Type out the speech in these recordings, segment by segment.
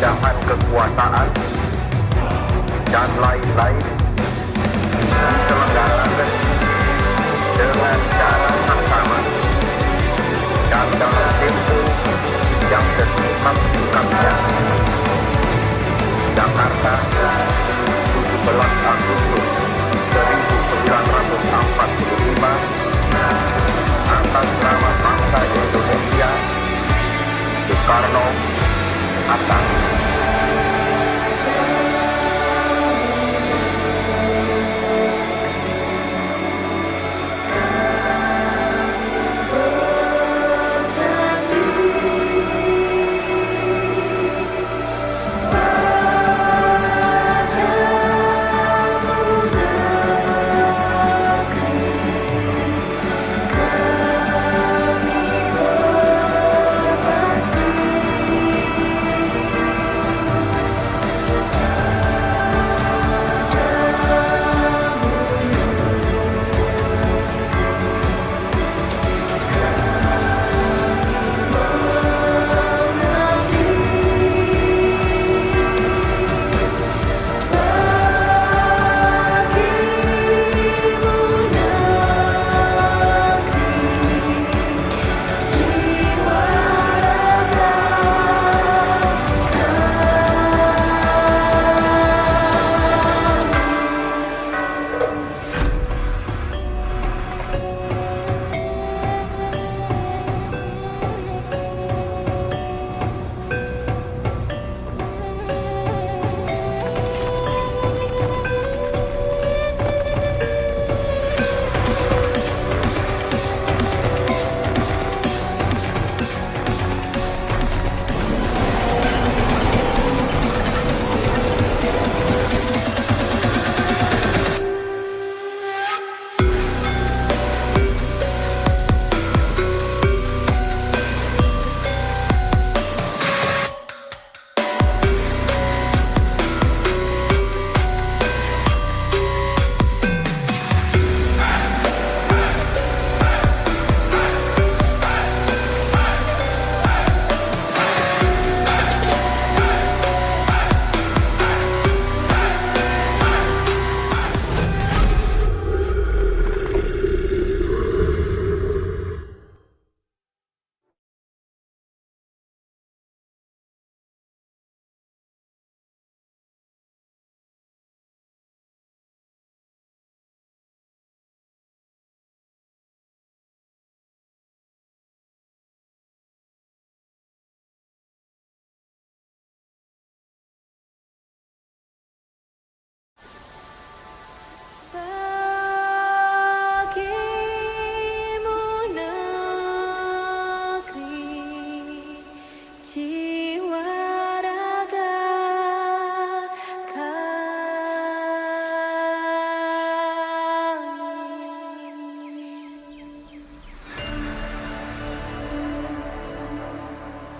pemindahan kekuasaan, dan lain-lain diselenggarakan dengan cara saksama dan dalam tempo yang sesingkat-singkatnya. Jakarta, 17 Agustus 1945, atas nama bangsa Indonesia, Soekarno, Hatta.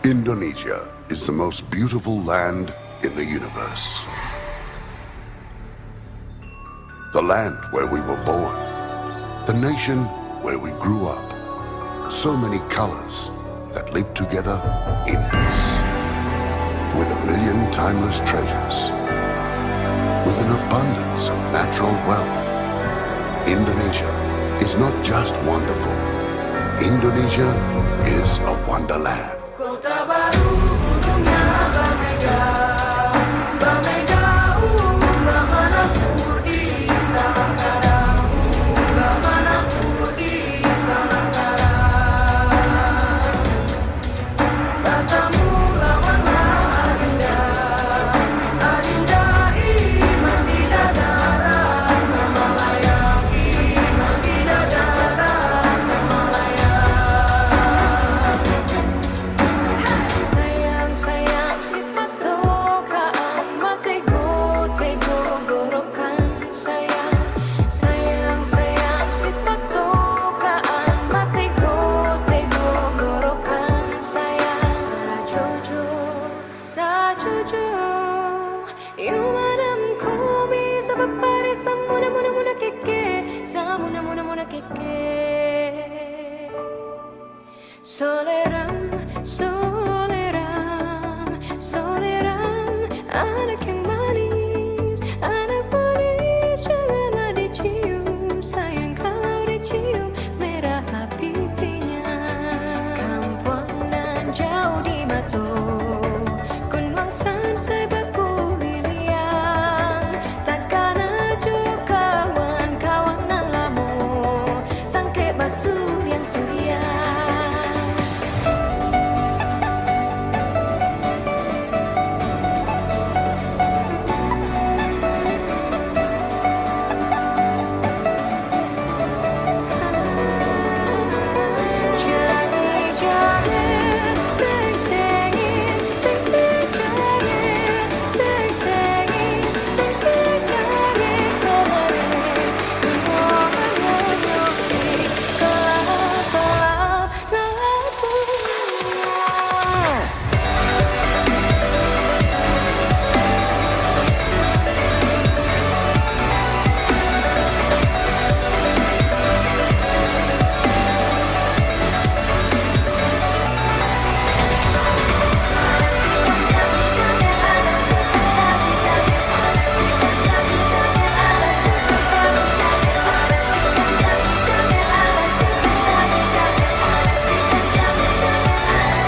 Indonesia is the most beautiful land in the universe. The land where we were born. The nation where we grew up. So many colors that live together in peace. With a million timeless treasures. With an abundance of natural wealth. Indonesia is not just wonderful. Indonesia is a wonderland. Kota baru gunungnya Bamega, Bamega Bamanapur di Salakara, Bamanapur di Salakara. Batamu lawanlah Adinda, Adinda iman di dadara, sama layak iman di dadara, sama layak. Sayang si patokaan makai go gorokan sayang si patokaan makai go gorokan sayang sajojo you madam ko bisa papare samuna muna keke samuna muna keke soleram anak yang manis, anak manis, janganlah dicium, sayang kalau dicium merah pipinya. Kampung nan jauh di Mato, Gunung San Sebaku Liliang, takkan ajo kawan-kawan nan lamo, sangke basuh yang surya.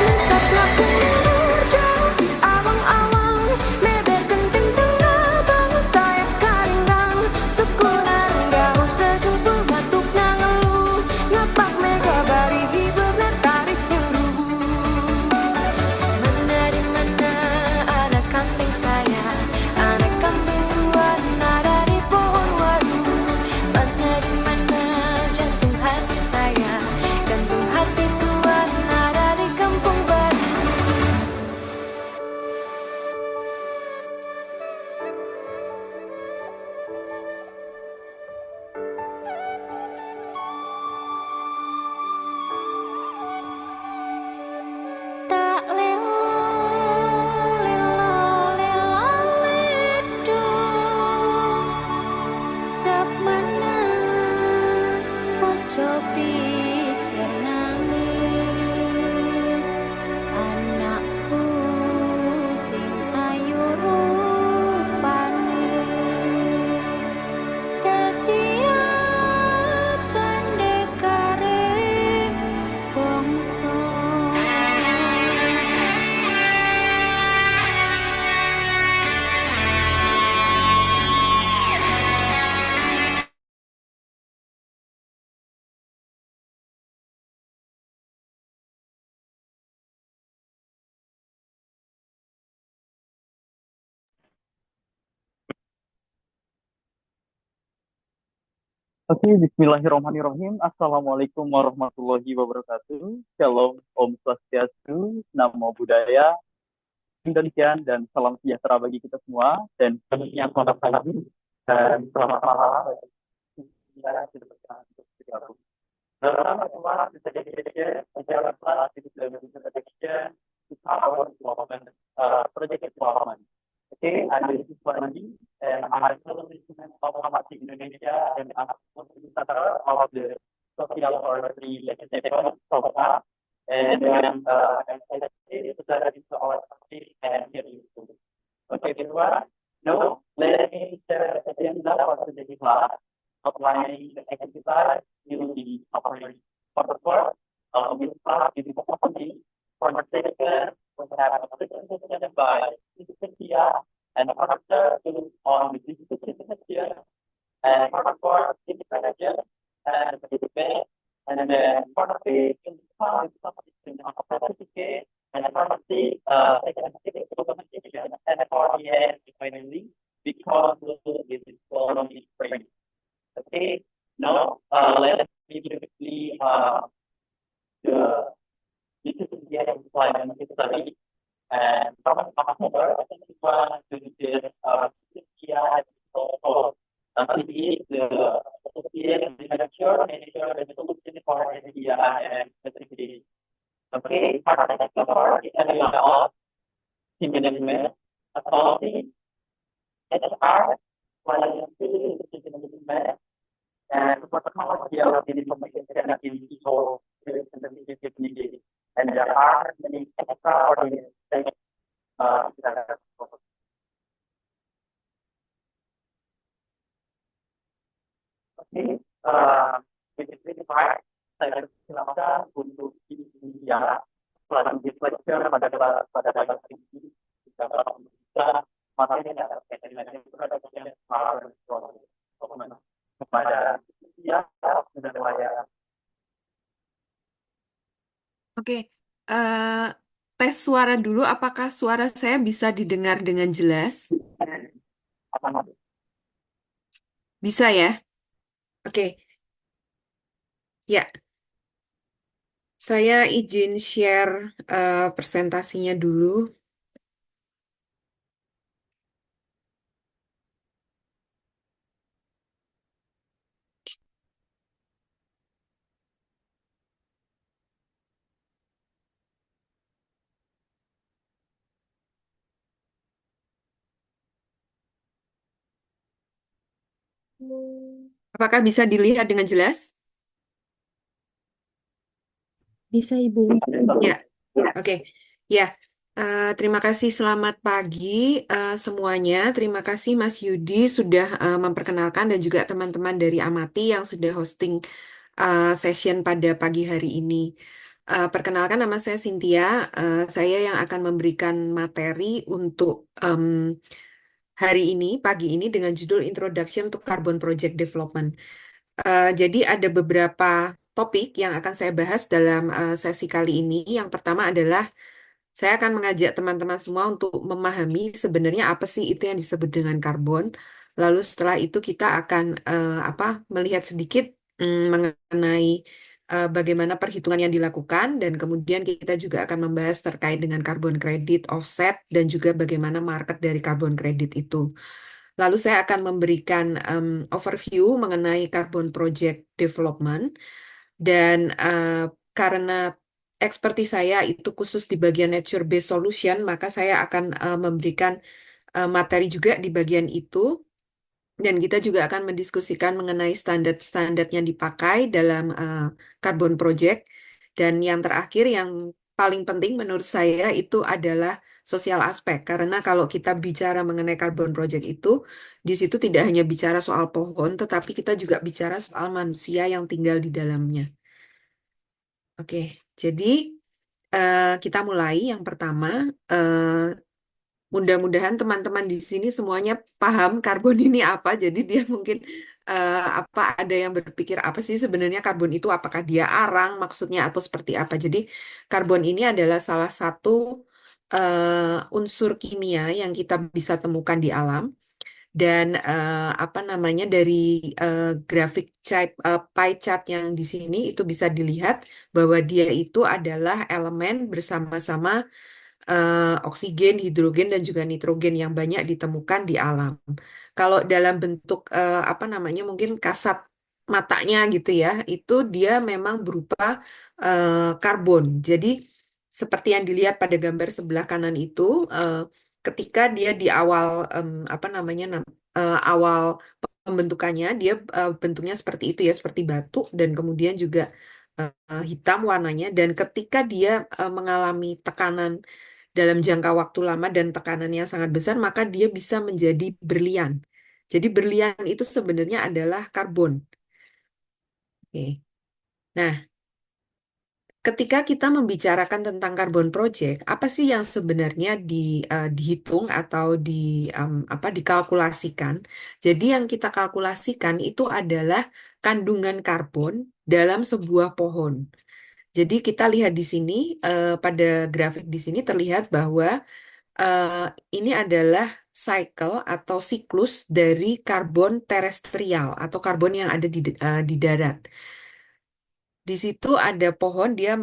Lesatlah penerjang di awang-awang, meber kenceng cengal banget tayak karindang, sekuran gaus sejumpu batuk ngeluh, ngapak mega bari hibur tarik nyuruh. Mana di mana anak kambing saya, anak kambing tuan ada di pohon waru. Mana di mana jantung hati saya, jantung hati tuan ada di kampung baru. Tak lelo, lelo, lelo, ledo, sak menang, ojo pijer nangis, anakku sing ayu rupane, dadi pandekare bangsa. Oke, bismillahirrahmanirrahim. Assalamualaikum warahmatullahi wabarakatuh. Shalom, Om Swastiastu, Namo Buddhaya, Indonesia, dan salam sejahtera bagi kita semua. Dan tentunya selamat pagi dan selamat malam. Dalam semua bisa jadi acara aktivitas Indonesia, our development, project development. Okay, I'm Rizky and I'm a listener of Amati Indonesia and I'm of the Social Authority Legislative Program. And then I decided to our activity and here you go. Okay, everyone. Now, let me share the agenda for today's class, outlining the exercise you will be operating. For the first, we start with the company. For the second, we have a presentation by Cynthia and a character on the Cynthia and for the fourth, manager and participant, and then for the fifth, certificate and for the sixth, second documentation and for the end, finally, because this is following training. Okay, now let me briefly the Cynthia employment study. And from October, I think we want to do Cynthia is the associate manager and solution for India and specifically. Okay, part of the cover is area of team management, authority, HR, quality, decision management, and technology of the information connectivity for community. And there are many extraordinary things that are baik, saya silakan untuk ini ya selanjutnya pada kelas ini kita bisa materi yang terkait dengan itu ada yang kepada ya sudah saya Oke, eh, tes suara dulu. Apakah suara saya bisa didengar dengan jelas? apa Bisa ya? Oke, ya. Saya izin share presentasinya dulu. Apakah bisa dilihat dengan jelas? Bisa, Ibu. Ya, oke. Ya, terima kasih. Selamat pagi semuanya. Terima kasih Mas Yudi sudah memperkenalkan dan juga teman-teman dari Amati yang sudah hosting session pada pagi hari ini. Perkenalkan nama saya Cynthia. Saya yang akan memberikan materi untuk hari ini, pagi ini dengan judul Introduction to Carbon Project Development. Jadi ada beberapa topik yang akan saya bahas dalam sesi kali ini. Yang pertama adalah saya akan mengajak teman-teman semua untuk memahami sebenarnya apa sih itu yang disebut dengan karbon. Lalu setelah itu kita akan melihat sedikit mengenai bagaimana perhitungan yang dilakukan dan kemudian kita juga akan membahas terkait dengan carbon credit, offset dan juga bagaimana market dari carbon credit itu. Lalu saya akan memberikan overview mengenai carbon project development dan karena ekspertis saya itu khusus di bagian nature-based solution, maka saya akan memberikan materi juga di bagian itu. Dan kita juga akan mendiskusikan mengenai standar-standar yang dipakai dalam carbon project. Dan yang terakhir, yang paling penting menurut saya itu adalah sosial aspek. Karena kalau kita bicara mengenai carbon project itu, di situ tidak hanya bicara soal pohon, tetapi kita juga bicara soal manusia yang tinggal di dalamnya. Oke, jadi kita mulai. Yang pertama, mudah-mudahan teman-teman di sini semuanya paham karbon ini apa. Jadi dia mungkin ada yang berpikir apa sih sebenarnya karbon itu? Apakah dia arang maksudnya atau seperti apa? Jadi karbon ini adalah salah satu unsur kimia yang kita bisa temukan di alam. Dan dari grafik pie chart yang di sini itu bisa dilihat bahwa dia itu adalah elemen bersama-sama oksigen, hidrogen, dan juga nitrogen yang banyak ditemukan di alam. Kalau dalam bentuk mungkin kasat matanya gitu ya, itu dia memang berupa karbon. Jadi seperti yang dilihat pada gambar sebelah kanan itu, ketika dia di awal awal pembentukannya, dia bentuknya seperti itu ya, seperti batu, dan kemudian juga hitam warnanya. Dan ketika dia mengalami tekanan dalam jangka waktu lama dan tekanan yang sangat besar, maka dia bisa menjadi berlian. Jadi berlian itu sebenarnya adalah karbon. Oke. Nah, ketika kita membicarakan tentang carbon project, apa sih yang sebenarnya dihitung atau dikalkulasikan? Jadi yang kita kalkulasikan itu adalah kandungan karbon dalam sebuah pohon. Jadi kita lihat di sini pada grafik di sini terlihat bahwa eh, ini adalah cycle atau siklus dari karbon terestrial atau karbon yang ada di darat. Di situ ada pohon, dia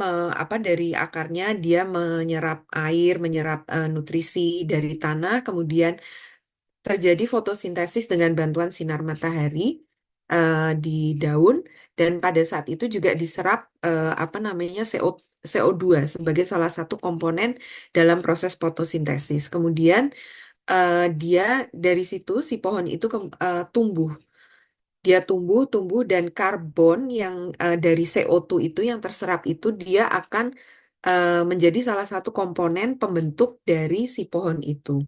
dari akarnya dia menyerap air, menyerap nutrisi dari tanah, kemudian terjadi fotosintesis dengan bantuan sinar matahari di daun, dan pada saat itu juga diserap CO2 sebagai salah satu komponen dalam proses fotosintesis. Kemudian dia dari situ si pohon itu tumbuh. Dia tumbuh dan karbon yang dari CO2 itu yang terserap itu dia akan menjadi salah satu komponen pembentuk dari si pohon itu.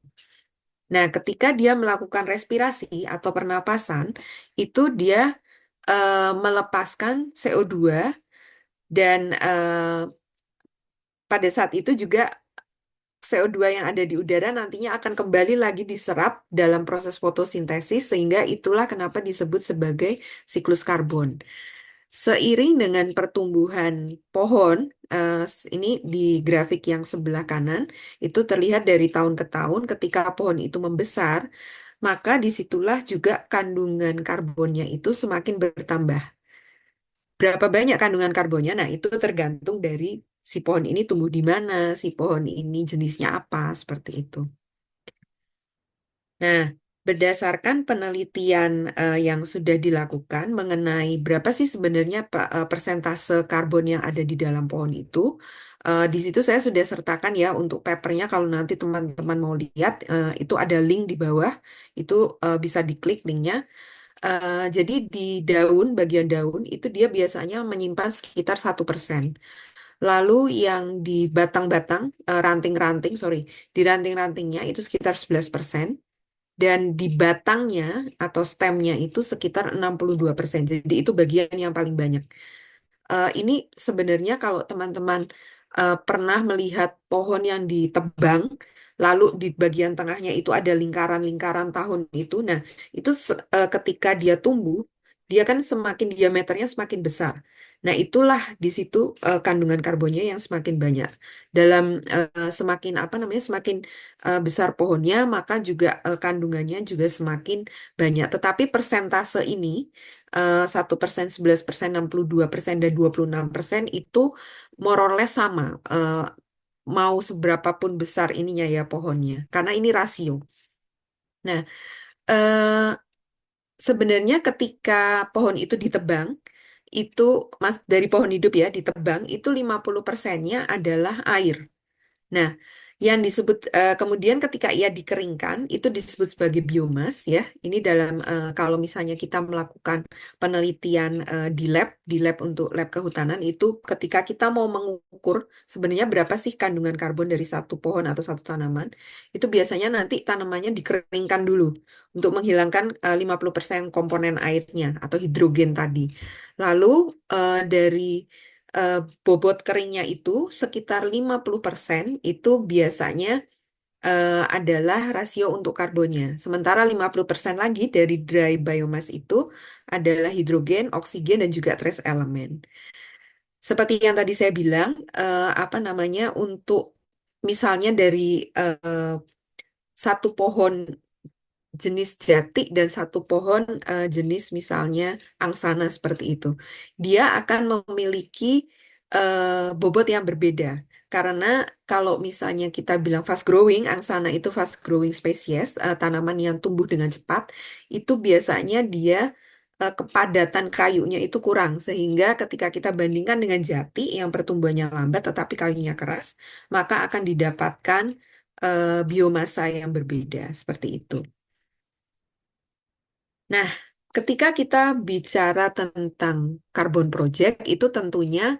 Nah, ketika dia melakukan respirasi atau pernapasan, itu dia melepaskan CO2 dan pada saat itu juga CO2 yang ada di udara nantinya akan kembali lagi diserap dalam proses fotosintesis sehingga itulah kenapa disebut sebagai siklus karbon. Seiring dengan pertumbuhan pohon, ini di grafik yang sebelah kanan, itu terlihat dari tahun ke tahun ketika pohon itu membesar, maka disitulah juga kandungan karbonnya itu semakin bertambah. Berapa banyak kandungan karbonnya? Nah, itu tergantung dari si pohon ini tumbuh di mana, si pohon ini jenisnya apa, seperti itu. Nah, berdasarkan penelitian yang sudah dilakukan mengenai berapa sih sebenarnya persentase karbon yang ada di dalam pohon itu, di situ saya sudah sertakan ya untuk papernya kalau nanti teman-teman mau lihat, itu ada link di bawah, itu bisa diklik linknya. Jadi di daun, bagian daun itu dia biasanya menyimpan sekitar 1%. Lalu yang di batang-batang, ranting-ranting, sorry, di ranting-rantingnya itu sekitar 11%. Dan di batangnya atau stemnya itu sekitar 62%. Jadi itu bagian yang paling banyak. Ini sebenarnya kalau teman-teman pernah melihat pohon yang ditebang, lalu di bagian tengahnya itu ada lingkaran-lingkaran tahun itu. Nah, itu ketika dia tumbuh, dia kan semakin diameternya semakin besar. Nah, itulah di situ kandungan karbonnya yang semakin banyak. Dalam semakin apa namanya, semakin besar pohonnya, maka juga kandungannya juga semakin banyak. Tetapi persentase ini 1%, 11%, 62%, dan 26% itu more or less sama. Mau seberapa pun besar ininya ya pohonnya. Karena ini rasio. Nah, eh, sebenarnya ketika pohon itu ditebang, itu mas dari pohon hidup ya ditebang, itu 50%-nya adalah air. Nah, yang disebut kemudian ketika ia dikeringkan itu disebut sebagai biomas ya. Ini dalam kalau misalnya kita melakukan penelitian di lab untuk lab kehutanan itu ketika kita mau mengukur sebenarnya berapa sih kandungan karbon dari satu pohon atau satu tanaman, itu biasanya nanti tanamannya dikeringkan dulu untuk menghilangkan 50% komponen airnya atau hidrogen tadi. Lalu dari eh, bobot keringnya itu sekitar 50% itu biasanya adalah rasio untuk karbonnya. Sementara 50% lagi dari dry biomass itu adalah hidrogen, oksigen, dan juga trace elemen. Seperti yang tadi saya bilang, apa namanya, untuk misalnya dari eh, satu pohon jenis jati dan satu pohon jenis misalnya angsana seperti itu. Dia akan memiliki bobot yang berbeda. Karena kalau misalnya kita bilang fast growing, angsana itu fast growing spesies, tanaman yang tumbuh dengan cepat, itu biasanya dia kepadatan kayunya itu kurang. Sehingga ketika kita bandingkan dengan jati yang pertumbuhannya lambat tetapi kayunya keras, maka akan didapatkan biomasa yang berbeda seperti itu. Nah, ketika kita bicara tentang carbon project, itu tentunya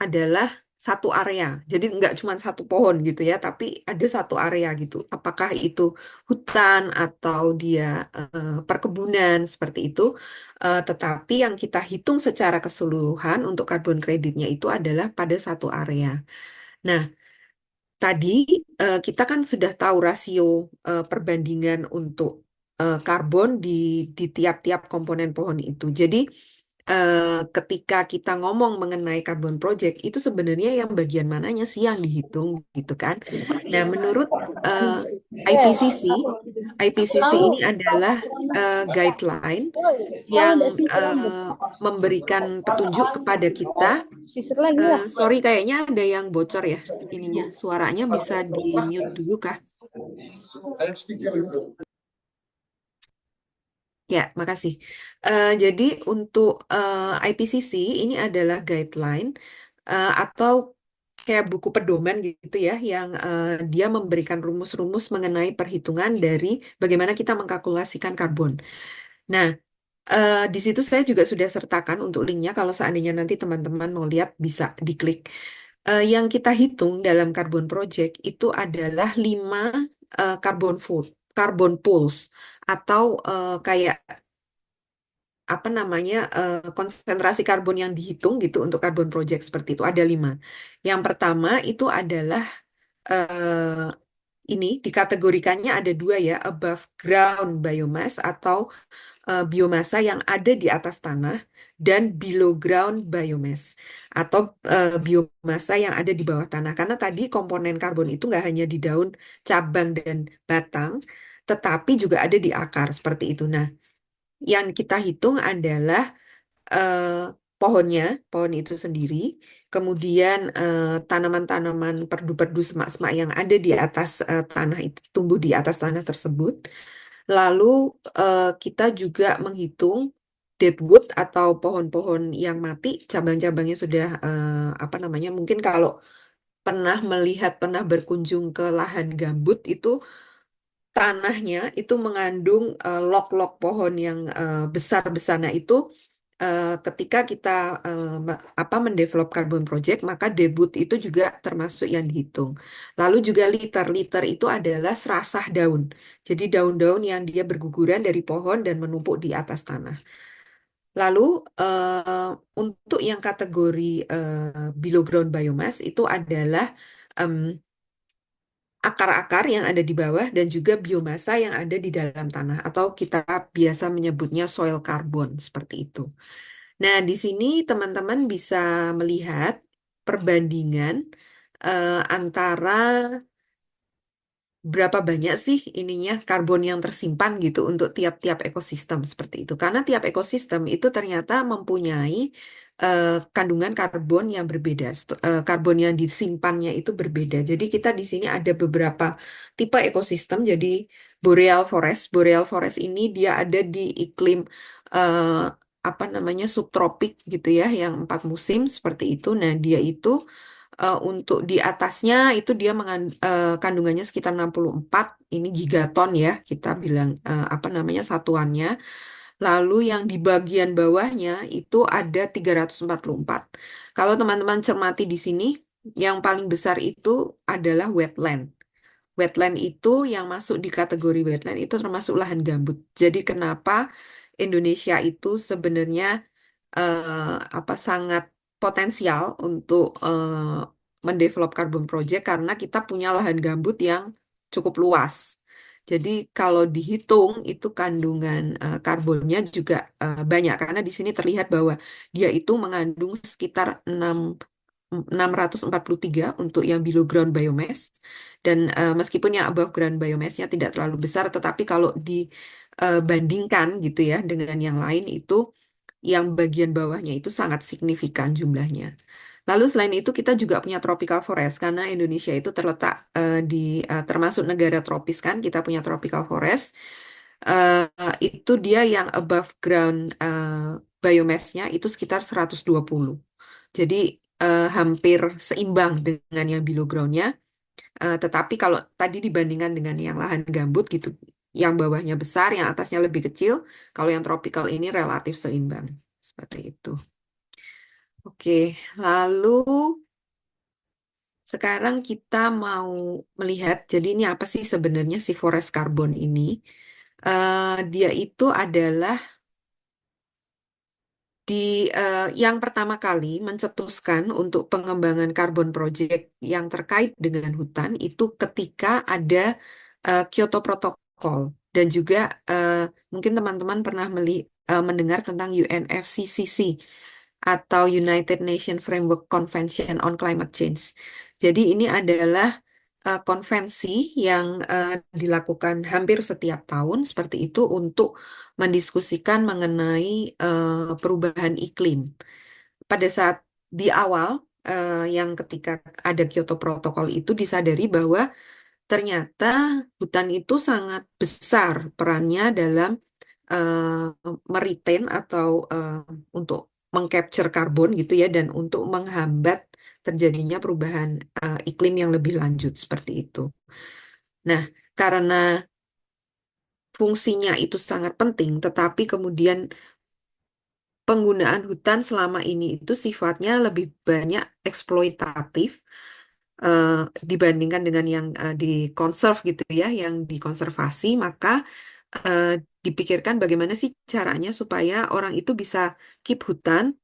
adalah satu area. Jadi nggak cuma satu pohon gitu ya, tapi ada satu area gitu. Apakah itu hutan atau dia perkebunan seperti itu. Tetapi yang kita hitung secara keseluruhan untuk carbon kreditnya itu adalah pada satu area. Nah, tadi kita kan sudah tahu rasio perbandingan untuk karbon di tiap-tiap komponen pohon itu. Jadi ketika kita ngomong mengenai carbon project itu sebenarnya yang bagian mananya sih yang dihitung gitu kan. Nah, menurut eh, IPCC, IPCC ini adalah guideline yang memberikan petunjuk kepada kita. Sister lagi lah. Sorry, kayaknya ada yang bocor ya ininya. Suaranya bisa di-mute dulu kah? Ya, makasih. Jadi untuk IPCC ini adalah guideline atau kayak buku pedoman gitu ya, yang dia memberikan rumus-rumus mengenai perhitungan dari bagaimana kita mengkalkulasikan karbon. Nah, di situ saya juga sudah sertakan untuk linknya kalau seandainya nanti teman-teman mau lihat bisa diklik. Yang kita hitung dalam carbon project itu adalah 5 carbon pools atau kayak apa namanya konsentrasi karbon yang dihitung gitu untuk karbon project seperti itu ada 5. Yang pertama itu adalah eh, ini dikategorikannya ada 2 ya, above ground biomass atau biomasa yang ada di atas tanah dan below ground biomass atau biomasa yang ada di bawah tanah. Karena tadi komponen karbon itu nggak hanya di daun, cabang, dan batang, tetapi juga ada di akar seperti itu. Nah, yang kita hitung adalah eh, pohonnya, pohon itu sendiri, kemudian tanaman-tanaman perdu-perdu semak-semak yang ada di atas tanah itu, tumbuh di atas tanah tersebut. Lalu kita juga menghitung deadwood atau pohon-pohon yang mati, cabang-cabangnya sudah apa namanya? Mungkin kalau pernah melihat, pernah berkunjung ke lahan gambut itu tanahnya itu mengandung lok-lok pohon yang besar-besar. Nah, itu ketika kita apa mendevelop carbon project, maka debut itu juga termasuk yang dihitung. Lalu juga liter itu adalah serasah daun. Jadi daun-daun yang dia berguguran dari pohon dan menumpuk di atas tanah. Lalu untuk yang kategori below ground biomass itu adalah em, akar-akar yang ada di bawah dan juga biomasa yang ada di dalam tanah atau kita biasa menyebutnya soil carbon seperti itu. Nah, di sini teman-teman bisa melihat perbandingan antara berapa banyak sih ininya karbon yang tersimpan gitu untuk tiap-tiap ekosistem seperti itu. Karena tiap ekosistem itu ternyata mempunyai eh, kandungan karbon yang berbeda. Karbon yang disimpannya itu berbeda. Jadi kita di sini ada beberapa tipe ekosistem. Jadi boreal forest ini dia ada di iklim eh, apa namanya subtropik gitu ya, yang 4 musim seperti itu. Nah, dia itu untuk di atasnya itu dia kandungannya sekitar 64 ini gigaton ya kita bilang apa namanya satuannya. Lalu yang di bagian bawahnya itu ada 344. Kalau teman-teman cermati di sini, yang paling besar itu adalah wetland. Wetland itu yang masuk di kategori wetland itu termasuk lahan gambut. Jadi kenapa Indonesia itu sebenarnya apa sangat potensial untuk mendevelop carbon project karena kita punya lahan gambut yang cukup luas. Jadi kalau dihitung itu kandungan karbonnya juga banyak karena di sini terlihat bahwa dia itu mengandung sekitar 643 untuk yang below ground biomass dan meskipun yang above ground biomassnya tidak terlalu besar tetapi kalau dibandingkan gitu ya dengan yang lain itu yang bagian bawahnya itu sangat signifikan jumlahnya. Lalu selain itu kita juga punya tropical forest karena Indonesia itu terletak di termasuk negara tropis kan kita punya tropical forest. Itu dia yang above ground biomassnya itu sekitar 120. Jadi hampir seimbang dengan yang below groundnya. Tetapi kalau tadi dibandingkan dengan yang lahan gambut gitu, yang bawahnya besar, yang atasnya lebih kecil, kalau yang tropical ini relatif seimbang. Seperti itu. Oke, lalu sekarang kita mau melihat, jadi ini apa sih sebenarnya si forest carbon ini? Dia itu adalah di yang pertama kali mencetuskan untuk pengembangan carbon project yang terkait dengan hutan itu ketika ada Kyoto Protocol dan juga eh, mungkin teman-teman pernah mendengar tentang UNFCCC atau United Nations Framework Convention on Climate Change. Jadi ini adalah konvensi yang dilakukan hampir setiap tahun seperti itu untuk mendiskusikan mengenai perubahan iklim. Pada saat di awal yang ketika ada Kyoto Protocol itu disadari bahwa ternyata hutan itu sangat besar perannya dalam meretain atau untuk mengcapture karbon gitu ya dan untuk menghambat terjadinya perubahan iklim yang lebih lanjut seperti itu. Nah, karena fungsinya itu sangat penting, tetapi kemudian penggunaan hutan selama ini itu sifatnya lebih banyak eksploitatif eh, dibandingkan dengan yang di conserve gitu ya, yang dikonservasi, maka eh, dipikirkan bagaimana sih caranya supaya orang itu bisa keep hutan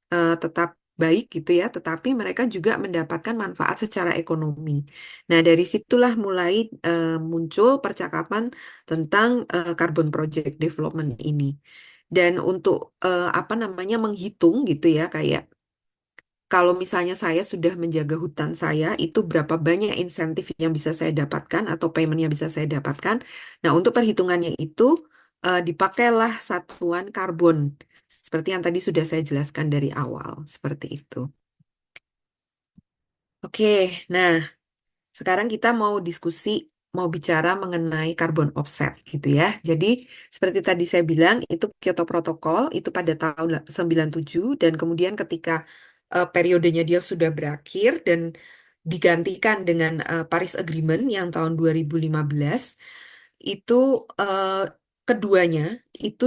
tetap baik gitu ya, tetapi mereka juga mendapatkan manfaat secara ekonomi. Nah, dari situlah mulai muncul percakapan tentang carbon project development ini. Dan untuk apa namanya menghitung gitu ya, kayak kalau misalnya saya sudah menjaga hutan saya, itu berapa banyak insentif yang bisa saya dapatkan atau payment yang bisa saya dapatkan. Nah, untuk perhitungannya itu dipakailah satuan karbon, seperti yang tadi sudah saya jelaskan dari awal, seperti itu. Oke, nah sekarang kita mau diskusi, mau bicara mengenai carbon offset gitu ya. Jadi seperti tadi saya bilang, itu Kyoto Protocol itu pada tahun 97 dan kemudian ketika periodenya dia sudah berakhir dan digantikan dengan Paris Agreement yang tahun 2015, itu eh, keduanya itu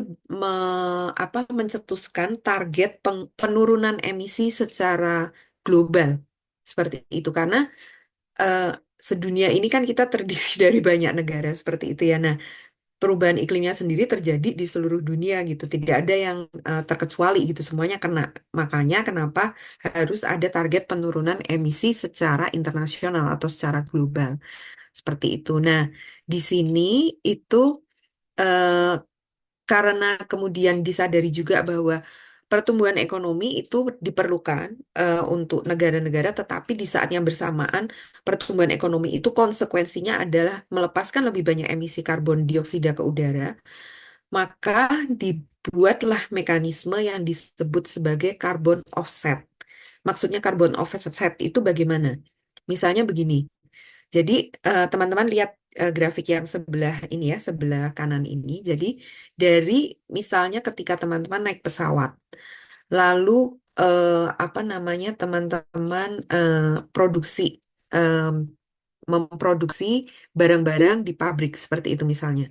mencetuskan target penurunan emisi secara global. Seperti itu karena eh, sedunia ini kan kita terdiri dari banyak negara seperti itu ya. Nah, perubahan iklimnya sendiri terjadi di seluruh dunia gitu. Tidak ada yang terkecuali gitu. Semuanya kena. Makanya kenapa harus ada target penurunan emisi secara internasional atau secara global. Seperti itu. Nah, di sini itu eh, karena kemudian disadari juga bahwa pertumbuhan ekonomi itu diperlukan untuk negara-negara, tetapi di saat yang bersamaan pertumbuhan ekonomi itu konsekuensinya adalah melepaskan lebih banyak emisi karbon dioksida ke udara, maka dibuatlah mekanisme yang disebut sebagai carbon offset. Maksudnya carbon offset itu bagaimana? Misalnya begini. Jadi teman-teman lihat grafik yang sebelah ini ya, sebelah kanan ini. Jadi dari misalnya ketika teman-teman naik pesawat, lalu apa namanya teman-teman produksi em, memproduksi barang-barang di pabrik seperti itu misalnya,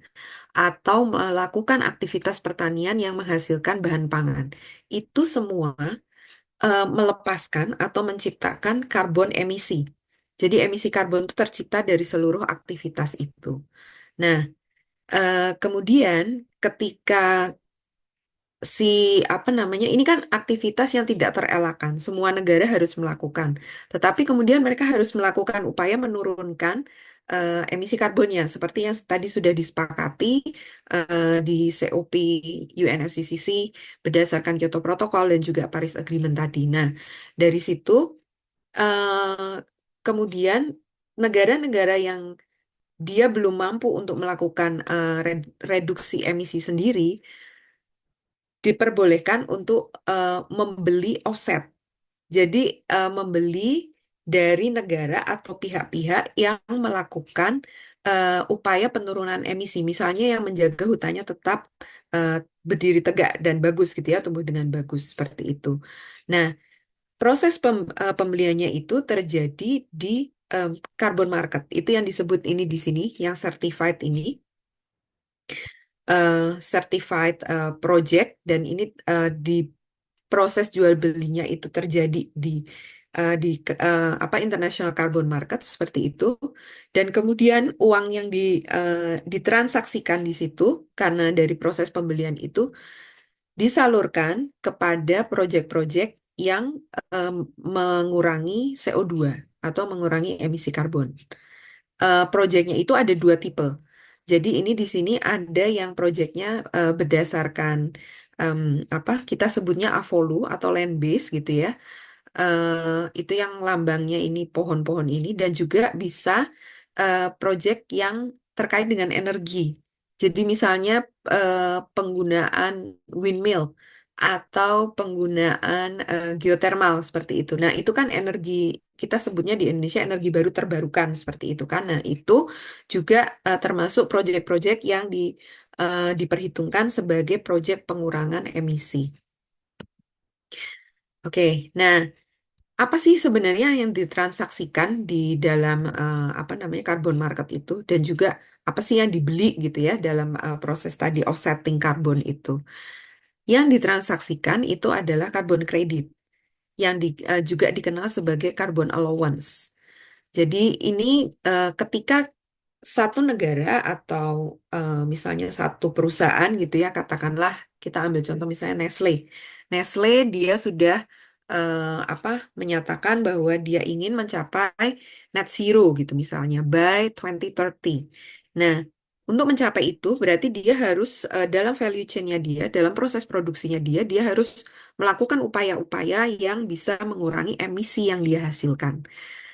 atau melakukan aktivitas pertanian yang menghasilkan bahan pangan. Itu semua melepaskan atau menciptakan karbon emisi. Jadi emisi karbon itu tercipta dari seluruh aktivitas itu. Nah, kemudian ketika si apa namanya ini kan aktivitas yang tidak terelakkan, semua negara harus melakukan. Tetapi kemudian mereka harus melakukan upaya menurunkan emisi karbonnya, seperti yang tadi sudah disepakati di COP UNFCCC berdasarkan Kyoto Protocol dan juga Paris Agreement tadi. Nah, dari situ kemudian negara-negara yang dia belum mampu untuk melakukan reduksi emisi sendiri diperbolehkan untuk membeli offset. Jadi membeli dari negara atau pihak-pihak yang melakukan upaya penurunan emisi, misalnya yang menjaga hutannya tetap eh, berdiri tegak dan bagus gitu ya, tumbuh dengan bagus seperti itu. Nah, proses pembeliannya itu terjadi di carbon market. Itu yang disebut ini di sini, yang certified ini, certified project, dan ini di proses jual belinya itu terjadi di apa international carbon market seperti itu, dan kemudian uang yang ditransaksikan di situ karena dari proses pembelian itu disalurkan kepada proyek-proyek yang mengurangi CO2 atau mengurangi emisi karbon. Proyeknya itu ada dua tipe. Jadi ini di sini ada yang proyeknya berdasarkan em, apa kita sebutnya AVOLU atau land base gitu ya. Itu yang lambangnya ini pohon-pohon ini dan juga bisa proyek yang terkait dengan energi. Jadi misalnya penggunaan windmill atau penggunaan geotermal seperti itu. Nah, itu kan energi kita sebutnya di Indonesia energi baru terbarukan seperti itu kan. Nah, itu juga termasuk proyek-proyek yang diperhitungkan sebagai proyek pengurangan emisi. Oke, nah apa sih sebenarnya yang ditransaksikan di dalam apa namanya carbon market itu dan juga apa sih yang dibeli gitu ya dalam proses tadi offsetting karbon itu. Yang ditransaksikan itu adalah carbon credit yang juga dikenal sebagai carbon allowance. Jadi ini ketika satu negara atau misalnya satu perusahaan gitu ya, katakanlah kita ambil contoh misalnya Nestle. Nestle dia sudah apa menyatakan bahwa dia ingin mencapai net zero gitu misalnya by 2030. Nah, untuk mencapai itu berarti dia harus dalam value chain-nya dia, dalam proses produksinya dia harus melakukan upaya-upaya yang bisa mengurangi emisi yang dia hasilkan.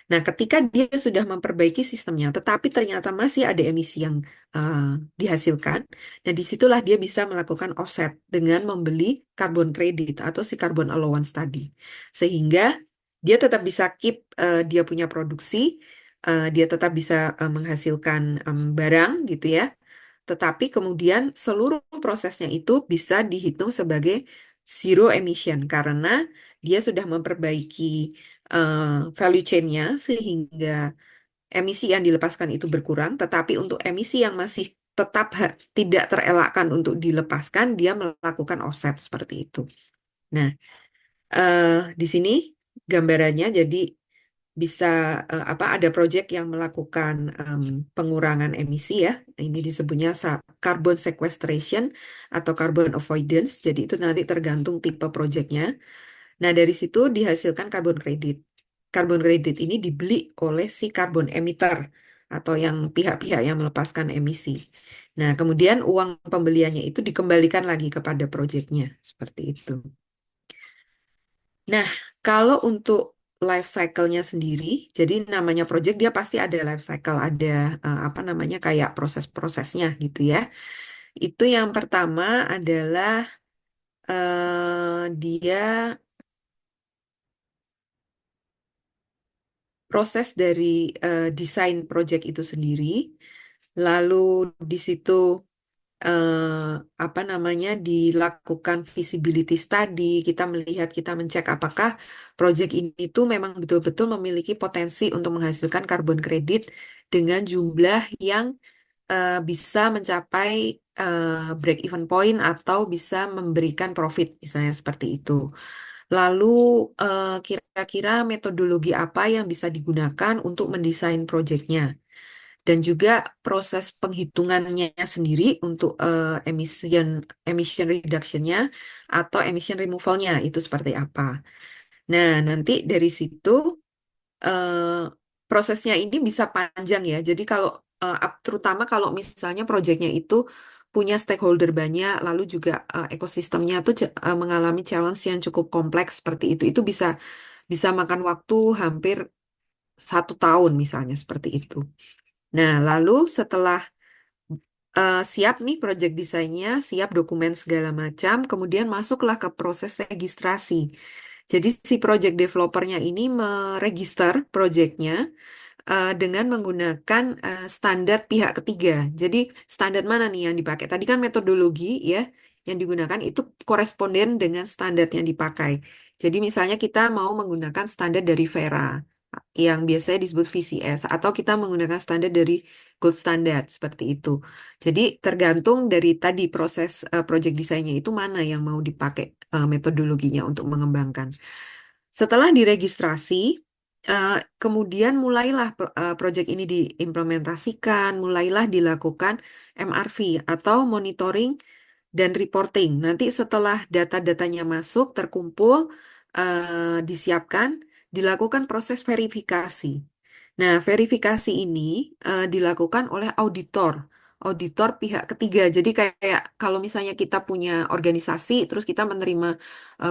Nah, ketika dia sudah memperbaiki sistemnya, tetapi ternyata masih ada emisi yang uh, dihasilkan, dan disitulah dia bisa melakukan offset dengan membeli carbon credit atau si carbon allowance tadi. Sehingga dia tetap bisa keep dia punya produksi, dia tetap bisa menghasilkan barang gitu ya, tetapi kemudian seluruh prosesnya itu bisa dihitung sebagai zero emission karena dia sudah memperbaiki value chain-nya sehingga emisi yang dilepaskan itu berkurang, tetapi untuk emisi yang masih tetap tidak terelakkan untuk dilepaskan, dia melakukan offset seperti itu. Nah, di sini gambarannya jadi bisa apa ada proyek yang melakukan pengurangan emisi ya. Ini disebutnya carbon sequestration atau carbon avoidance. Jadi itu nanti tergantung tipe proyeknya. Nah, dari situ dihasilkan carbon credit. Carbon credit ini dibeli oleh si carbon emitter atau yang pihak-pihak yang melepaskan emisi. Nah, kemudian uang pembeliannya itu dikembalikan lagi kepada proyeknya seperti itu. Nah, kalau untuk life cycle-nya sendiri, jadi namanya project dia pasti ada life cycle, ada apa namanya kayak proses-prosesnya gitu ya. Itu yang pertama adalah dia proses dari desain project itu sendiri, lalu di situ apa namanya dilakukan feasibility study, kita melihat, kita mencek apakah proyek ini tuh memang betul-betul memiliki potensi untuk menghasilkan karbon kredit dengan jumlah yang bisa mencapai break even point atau bisa memberikan profit, misalnya seperti itu. Lalu kira-kira metodologi apa yang bisa digunakan untuk mendesain proyeknya? Dan juga proses penghitungannya sendiri untuk emission reduction-nya atau emission removal-nya itu seperti apa. Nah, nanti dari situ eh, prosesnya ini bisa panjang ya. Jadi kalau terutama kalau misalnya proyeknya itu punya stakeholder banyak, lalu juga ekosistemnya tuh mengalami challenge yang cukup kompleks seperti itu bisa bisa makan waktu hampir 1 tahun misalnya seperti itu. Nah, lalu setelah siap nih project desainnya, siap dokumen segala macam, kemudian masuklah ke proses registrasi. Jadi si project developernya ini meregister projectnya dengan menggunakan standar pihak ketiga. Jadi standar mana nih yang dipakai? Tadi kan metodologi ya yang digunakan itu koresponden dengan standar yang dipakai. Jadi misalnya kita mau menggunakan standar dari Vera yang biasanya disebut VCS atau kita menggunakan standar dari gold standard seperti itu. Jadi tergantung dari tadi proses project desainnya itu mana yang mau dipakai metodologinya untuk mengembangkan. Setelah diregistrasi, kemudian mulailah proyek ini diimplementasikan, mulailah dilakukan MRV atau monitoring dan reporting. Nanti setelah data-datanya masuk, terkumpul, disiapkan, dilakukan proses verifikasi. Nah, verifikasi ini dilakukan oleh auditor, auditor pihak ketiga. Jadi kayak kalau misalnya kita punya organisasi, terus kita menerima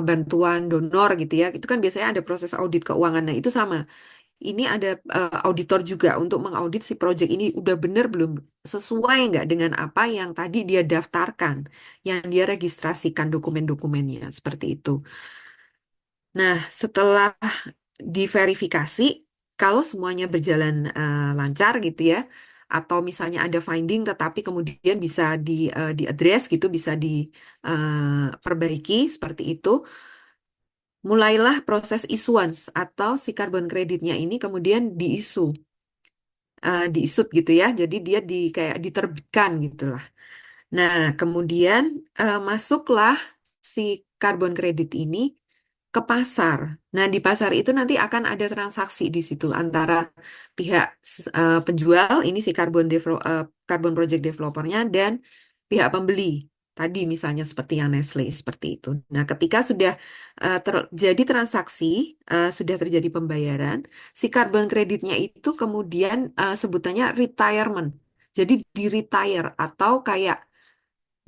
bantuan donor gitu ya, itu kan biasanya ada proses audit keuangan. Nah, itu sama. Ini ada auditor juga untuk mengaudit si project ini udah bener belum, sesuai nggak dengan apa yang tadi dia daftarkan, yang dia registrasikan dokumen-dokumennya, seperti itu. Nah, setelah diverifikasi, kalau semuanya berjalan lancar gitu ya, atau misalnya ada finding tetapi kemudian bisa diaddress gitu, bisa diperbaiki seperti itu, mulailah proses issuance atau si carbon kreditnya ini kemudian diisut gitu ya. Jadi dia kayak diterbitkan gitulah. Nah, kemudian masuklah si carbon kredit ini ke pasar. Nah, di pasar itu nanti akan ada transaksi di situ antara pihak penjual, ini si carbon project developernya, dan pihak pembeli. Tadi misalnya seperti yang Nestle, seperti itu. Nah, ketika sudah terjadi transaksi, sudah terjadi pembayaran, si carbon kreditnya itu kemudian sebutannya retirement. Jadi di retire atau kayak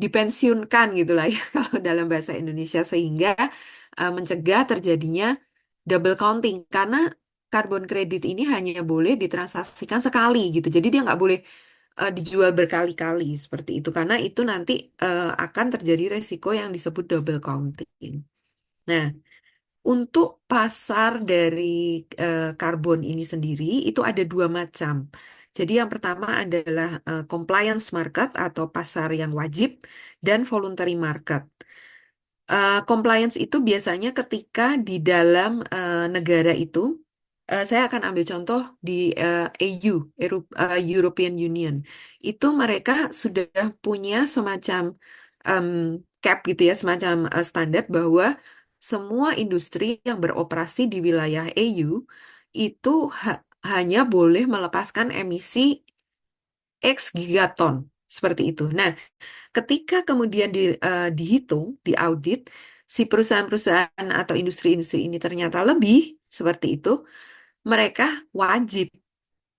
dipensiunkan gitulah ya kalau dalam bahasa Indonesia sehingga mencegah terjadinya double counting karena karbon kredit ini hanya boleh ditransaksikan sekali gitu. Jadi dia nggak boleh dijual berkali-kali seperti itu karena itu nanti akan terjadi resiko yang disebut double counting. Nah, untuk pasar dari karbon ini sendiri itu ada dua macam. Jadi yang pertama adalah compliance market atau pasar yang wajib dan voluntary market. Compliance itu biasanya ketika di dalam negara itu, saya akan ambil contoh di EU, European Union. Itu mereka sudah punya semacam em, cap gitu ya, semacam standar bahwa semua industri yang beroperasi di wilayah EU itu hanya boleh melepaskan emisi X gigaton seperti itu. Nah, ketika kemudian dihitung, diaudit, si perusahaan-perusahaan atau industri-industri ini ternyata lebih seperti itu, mereka wajib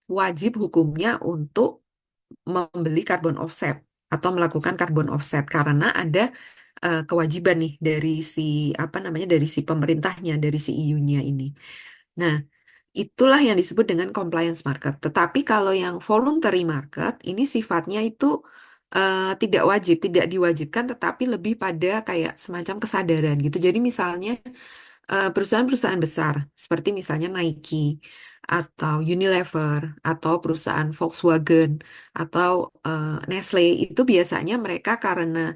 wajib hukumnya untuk membeli carbon offset atau melakukan carbon offset karena ada kewajiban nih dari si apa namanya dari si pemerintahnya, dari si EU-nya ini. Nah, itulah yang disebut dengan compliance market. Tetapi kalau yang voluntary market, ini sifatnya itu tidak wajib, tidak diwajibkan, tetapi lebih pada kayak semacam kesadaran gitu. Jadi misalnya perusahaan-perusahaan besar, seperti misalnya Nike, atau Unilever, atau perusahaan Volkswagen, atau Nestle, itu biasanya mereka karena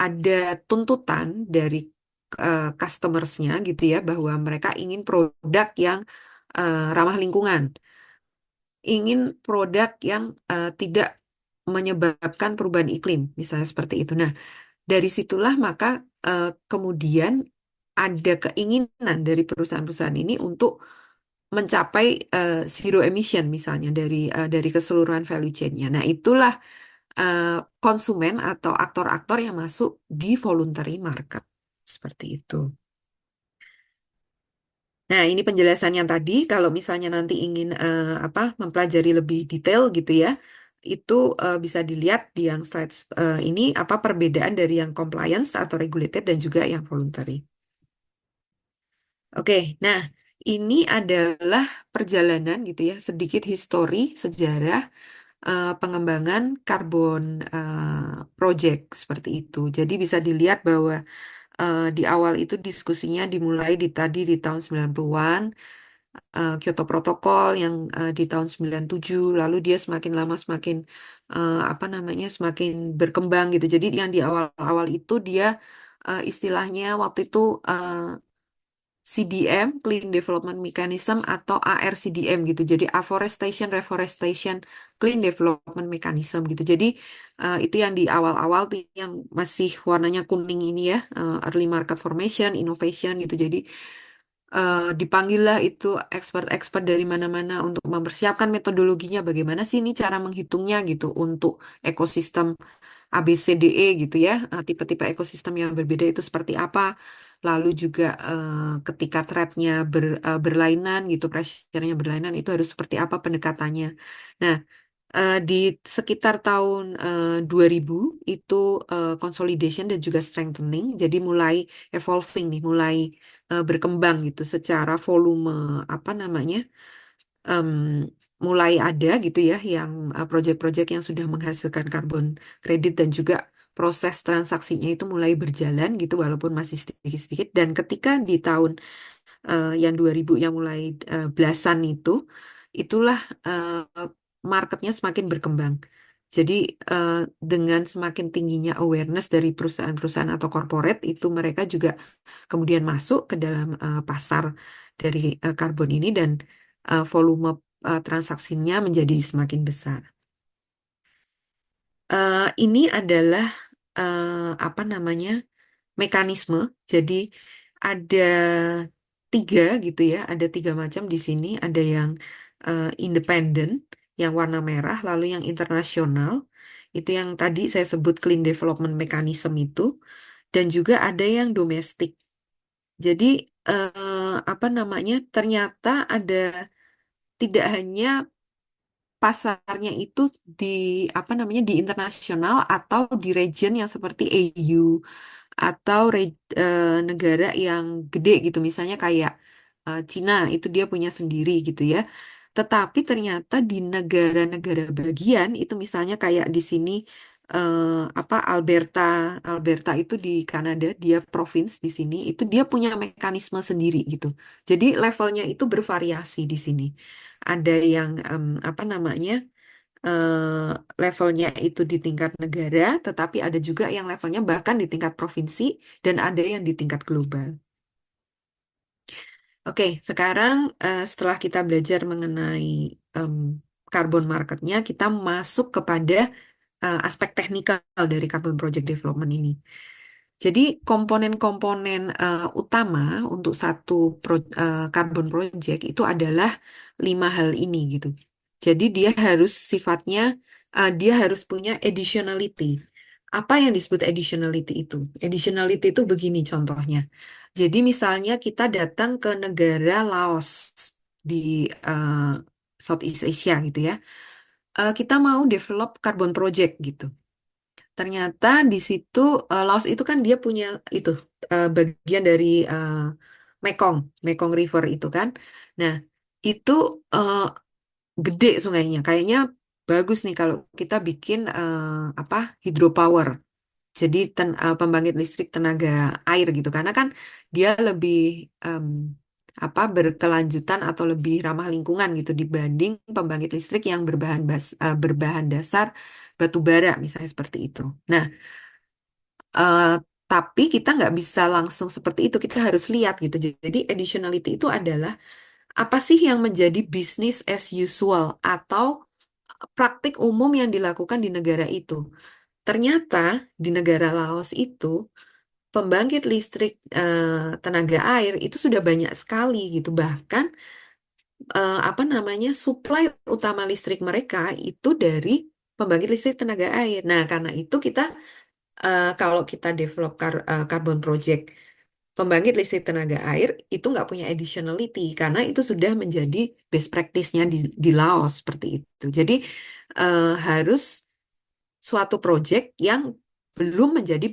ada tuntutan dari customers-nya gitu ya, bahwa mereka ingin produk yang ramah lingkungan, ingin produk yang tidak menyebabkan perubahan iklim, misalnya seperti itu. Nah, dari situlah maka kemudian ada keinginan dari perusahaan-perusahaan ini untuk mencapai zero emission misalnya dari keseluruhan value chain-nya. Nah, itulah eh, konsumen atau aktor-aktor yang masuk di voluntary market. Seperti itu. Nah, ini penjelasan yang tadi. Kalau misalnya nanti ingin apa mempelajari lebih detail gitu ya, itu bisa dilihat di yang slides ini apa perbedaan dari yang compliance atau regulated dan juga yang voluntary. Oke, nah ini adalah perjalanan gitu ya, sedikit histori, sejarah pengembangan karbon project seperti itu. Jadi bisa dilihat bahwa di awal itu diskusinya dimulai di tahun 90-an, Kyoto Protocol yang di tahun 97, lalu dia semakin lama semakin apa namanya semakin berkembang gitu. Jadi yang di awal-awal itu dia istilahnya waktu itu CDM, Clean Development Mechanism atau ARCDM gitu. Jadi Afforestation, Reforestation, Clean Development Mechanism gitu. Jadi itu yang di awal-awal tuh yang masih warnanya kuning ini ya, Early Market Formation, Innovation gitu. Jadi dipanggillah itu expert-expert dari mana-mana untuk mempersiapkan metodologinya bagaimana sih ini cara menghitungnya gitu untuk ekosistem ABCDE gitu ya, tipe-tipe ekosistem yang berbeda itu seperti apa. Lalu juga ketika threat-nya berlainan gitu, pressure-nya berlainan itu harus seperti apa pendekatannya. Nah, di sekitar tahun 2000 itu consolidation dan juga strengthening, jadi mulai evolving nih, mulai berkembang gitu secara volume apa namanya, em, mulai ada gitu ya yang proyek-proyek yang sudah menghasilkan karbon kredit dan juga proses transaksinya itu mulai berjalan gitu walaupun masih sedikit-sedikit dan ketika di tahun yang 2000 yang mulai belasan itu itulah marketnya semakin berkembang. Jadi eh, dengan semakin tingginya awareness dari perusahaan-perusahaan atau corporate itu mereka juga kemudian masuk ke dalam pasar dari karbon ini dan volume transaksinya menjadi semakin besar. Ini adalah apa namanya mekanisme. Jadi ada tiga gitu ya, ada tiga macam di sini. Ada yang independen, yang warna merah, lalu yang internasional, itu yang tadi saya sebut clean development mechanism itu, dan juga ada yang domestik. Jadi apa namanya? Ternyata ada tidak hanya pasarnya itu di apa namanya di internasional atau di region yang seperti EU atau negara yang gede gitu, misalnya kayak Cina itu dia punya sendiri gitu ya. Tetapi ternyata di negara-negara bagian itu misalnya kayak di sini apa Alberta, Alberta itu di Kanada, dia provinsi di sini, itu dia punya mekanisme sendiri gitu. Jadi levelnya itu bervariasi di sini. Ada yang apa namanya? Levelnya itu di tingkat negara, tetapi ada juga yang levelnya bahkan di tingkat provinsi dan ada yang di tingkat global. Oke, sekarang setelah kita belajar mengenai em, carbon marketnya, kita masuk kepada aspek teknikal dari carbon project development ini. Jadi komponen-komponen utama untuk satu carbon project itu adalah lima hal ini gitu. Jadi dia harus punya additionality. Apa yang disebut additionality itu? Additionality itu begini contohnya. Jadi misalnya kita datang ke negara Laos di eh, Southeast Asia gitu ya. Kita mau develop carbon project gitu. Ternyata di situ Laos itu kan dia punya itu bagian dari eh, Mekong, Mekong River itu kan. Nah, itu eh, gede sungainya. Kayaknya bagus nih kalau kita bikin apa hydropower. Jadi pembangkit listrik tenaga air gitu. Karena kan dia lebih em, apa berkelanjutan atau lebih ramah lingkungan gitu dibanding pembangkit listrik yang berbahan dasar batu bara misalnya seperti itu. Nah, eh, tapi kita nggak bisa langsung seperti itu. Kita harus lihat gitu. Jadi additionality itu adalah apa sih yang menjadi business as usual atau praktik umum yang dilakukan di negara itu. Ternyata di negara Laos itu pembangkit listrik tenaga air itu sudah banyak sekali gitu. Bahkan apa namanya supply utama listrik mereka itu dari pembangkit listrik tenaga air. Nah, karena itu kita kalau kita develop carbon project pembangkit listrik tenaga air itu nggak punya additionality karena itu sudah menjadi best practice-nya di Laos seperti itu. Jadi harus suatu project yang belum menjadi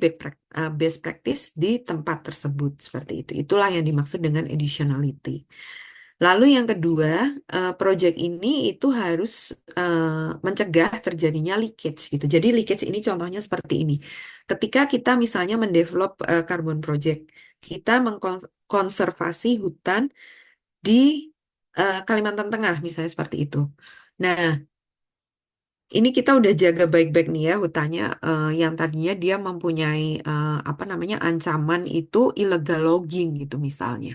best practice di tempat tersebut seperti itu. Itulah yang dimaksud dengan additionality. Lalu yang kedua, project ini itu harus mencegah terjadinya leakage gitu. Jadi leakage ini contohnya seperti ini. Ketika kita misalnya mendevelop carbon project, kita mengkonservasi hutan di Kalimantan Tengah misalnya seperti itu. Nah, ini kita udah jaga baik-baik nih ya hutannya yang tadinya dia mempunyai apa namanya ancaman itu illegal logging gitu misalnya.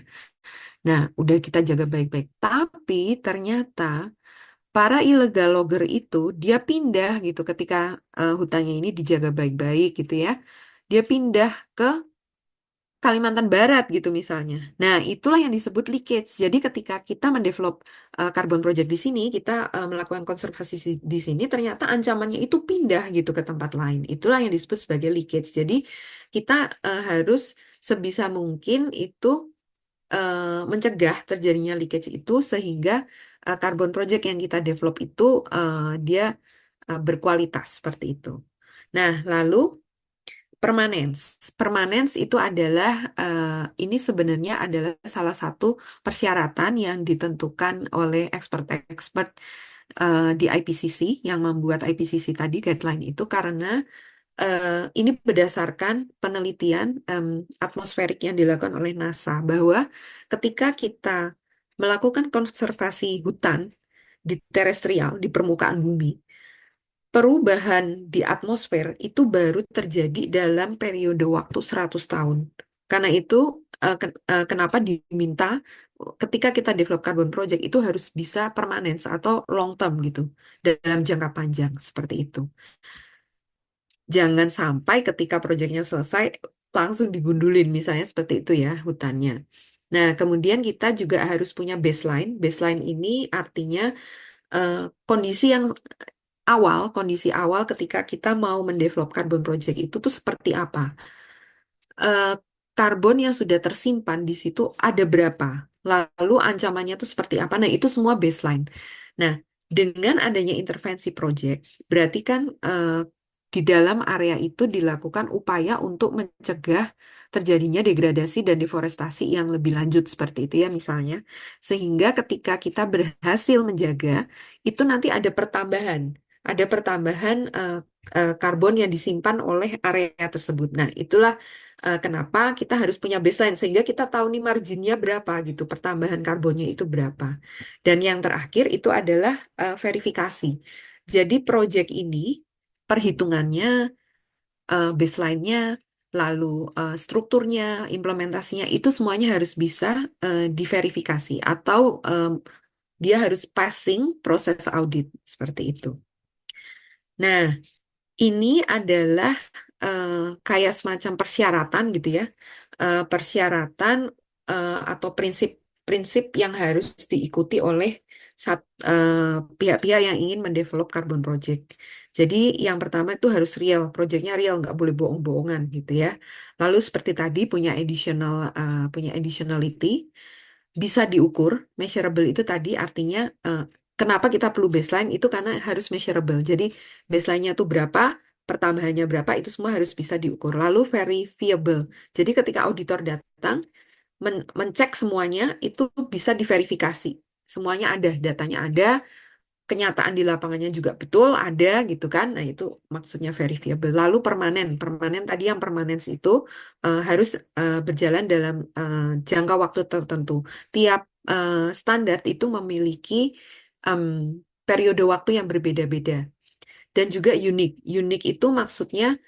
Nah, udah kita jaga baik-baik. Tapi ternyata para illegal logger itu dia pindah gitu ketika hutannya ini dijaga baik-baik gitu ya. Dia pindah ke Kalimantan Barat gitu misalnya. Nah, itulah yang disebut leakage. Jadi ketika kita mendevelop carbon project di sini, kita melakukan konservasi di sini, ternyata ancamannya itu pindah gitu ke tempat lain. Itulah yang disebut sebagai leakage. Jadi kita harus sebisa mungkin itu mencegah terjadinya leakage itu sehingga carbon project yang kita develop itu dia berkualitas seperti itu. Nah, lalu permanence. Permanence itu adalah ini sebenarnya adalah salah satu persyaratan yang ditentukan oleh expert-expert di IPCC yang membuat IPCC tadi guideline itu karena ini berdasarkan penelitian atmosferik yang dilakukan oleh NASA bahwa ketika kita melakukan konservasi hutan di terestrial, di permukaan bumi, perubahan di atmosfer itu baru terjadi dalam periode waktu 100 tahun. Karena itu kenapa diminta ketika kita develop carbon project itu harus bisa permanen atau long term gitu dalam jangka panjang seperti itu. Jangan sampai ketika proyeknya selesai langsung digundulin misalnya seperti itu ya hutannya. Nah, kemudian kita juga harus punya baseline. Baseline ini artinya eh, kondisi yang kondisi awal ketika kita mau mendevelop carbon project itu tuh seperti apa? eh, Karbon yang sudah tersimpan di situ ada berapa? Lalu ancamannya itu seperti apa? Nah, itu semua baseline. Nah, dengan adanya intervensi project, berarti kan di dalam area itu dilakukan upaya untuk mencegah terjadinya degradasi dan deforestasi yang lebih lanjut seperti itu ya misalnya. Sehingga ketika kita berhasil menjaga, itu nanti ada pertambahan karbon yang disimpan oleh area tersebut. Nah, itulah kenapa kita harus punya baseline sehingga kita tahu nih marginnya berapa gitu, pertambahan karbonnya itu berapa. Dan yang terakhir itu adalah verifikasi. Jadi project ini perhitungannya, baseline-nya, lalu strukturnya, implementasinya itu semuanya harus bisa diverifikasi atau dia harus passing proses audit seperti itu. Nah, ini adalah eh, kayak semacam persyaratan gitu ya, persyaratan atau prinsip-prinsip yang harus diikuti oleh pihak-pihak yang ingin mendevelop carbon project. Jadi yang pertama itu harus real, projectnya real, nggak boleh bohong-bohongan gitu ya. Lalu seperti tadi punya additionality, bisa diukur, measurable itu tadi artinya kenapa kita perlu baseline itu karena harus measurable. Jadi baseline-nya tuh berapa, pertambahannya berapa, itu semua harus bisa diukur. Lalu verifiable. Jadi ketika auditor datang, mencek semuanya, itu bisa diverifikasi. Semuanya ada, datanya ada, kenyataan di lapangannya juga betul, ada gitu kan. Nah, itu maksudnya verifiable. Lalu permanen. Permanen tadi yang permanen itu harus berjalan dalam jangka waktu tertentu. Tiap standar itu memiliki em, periode waktu yang berbeda-beda dan juga unik. Unik itu maksudnya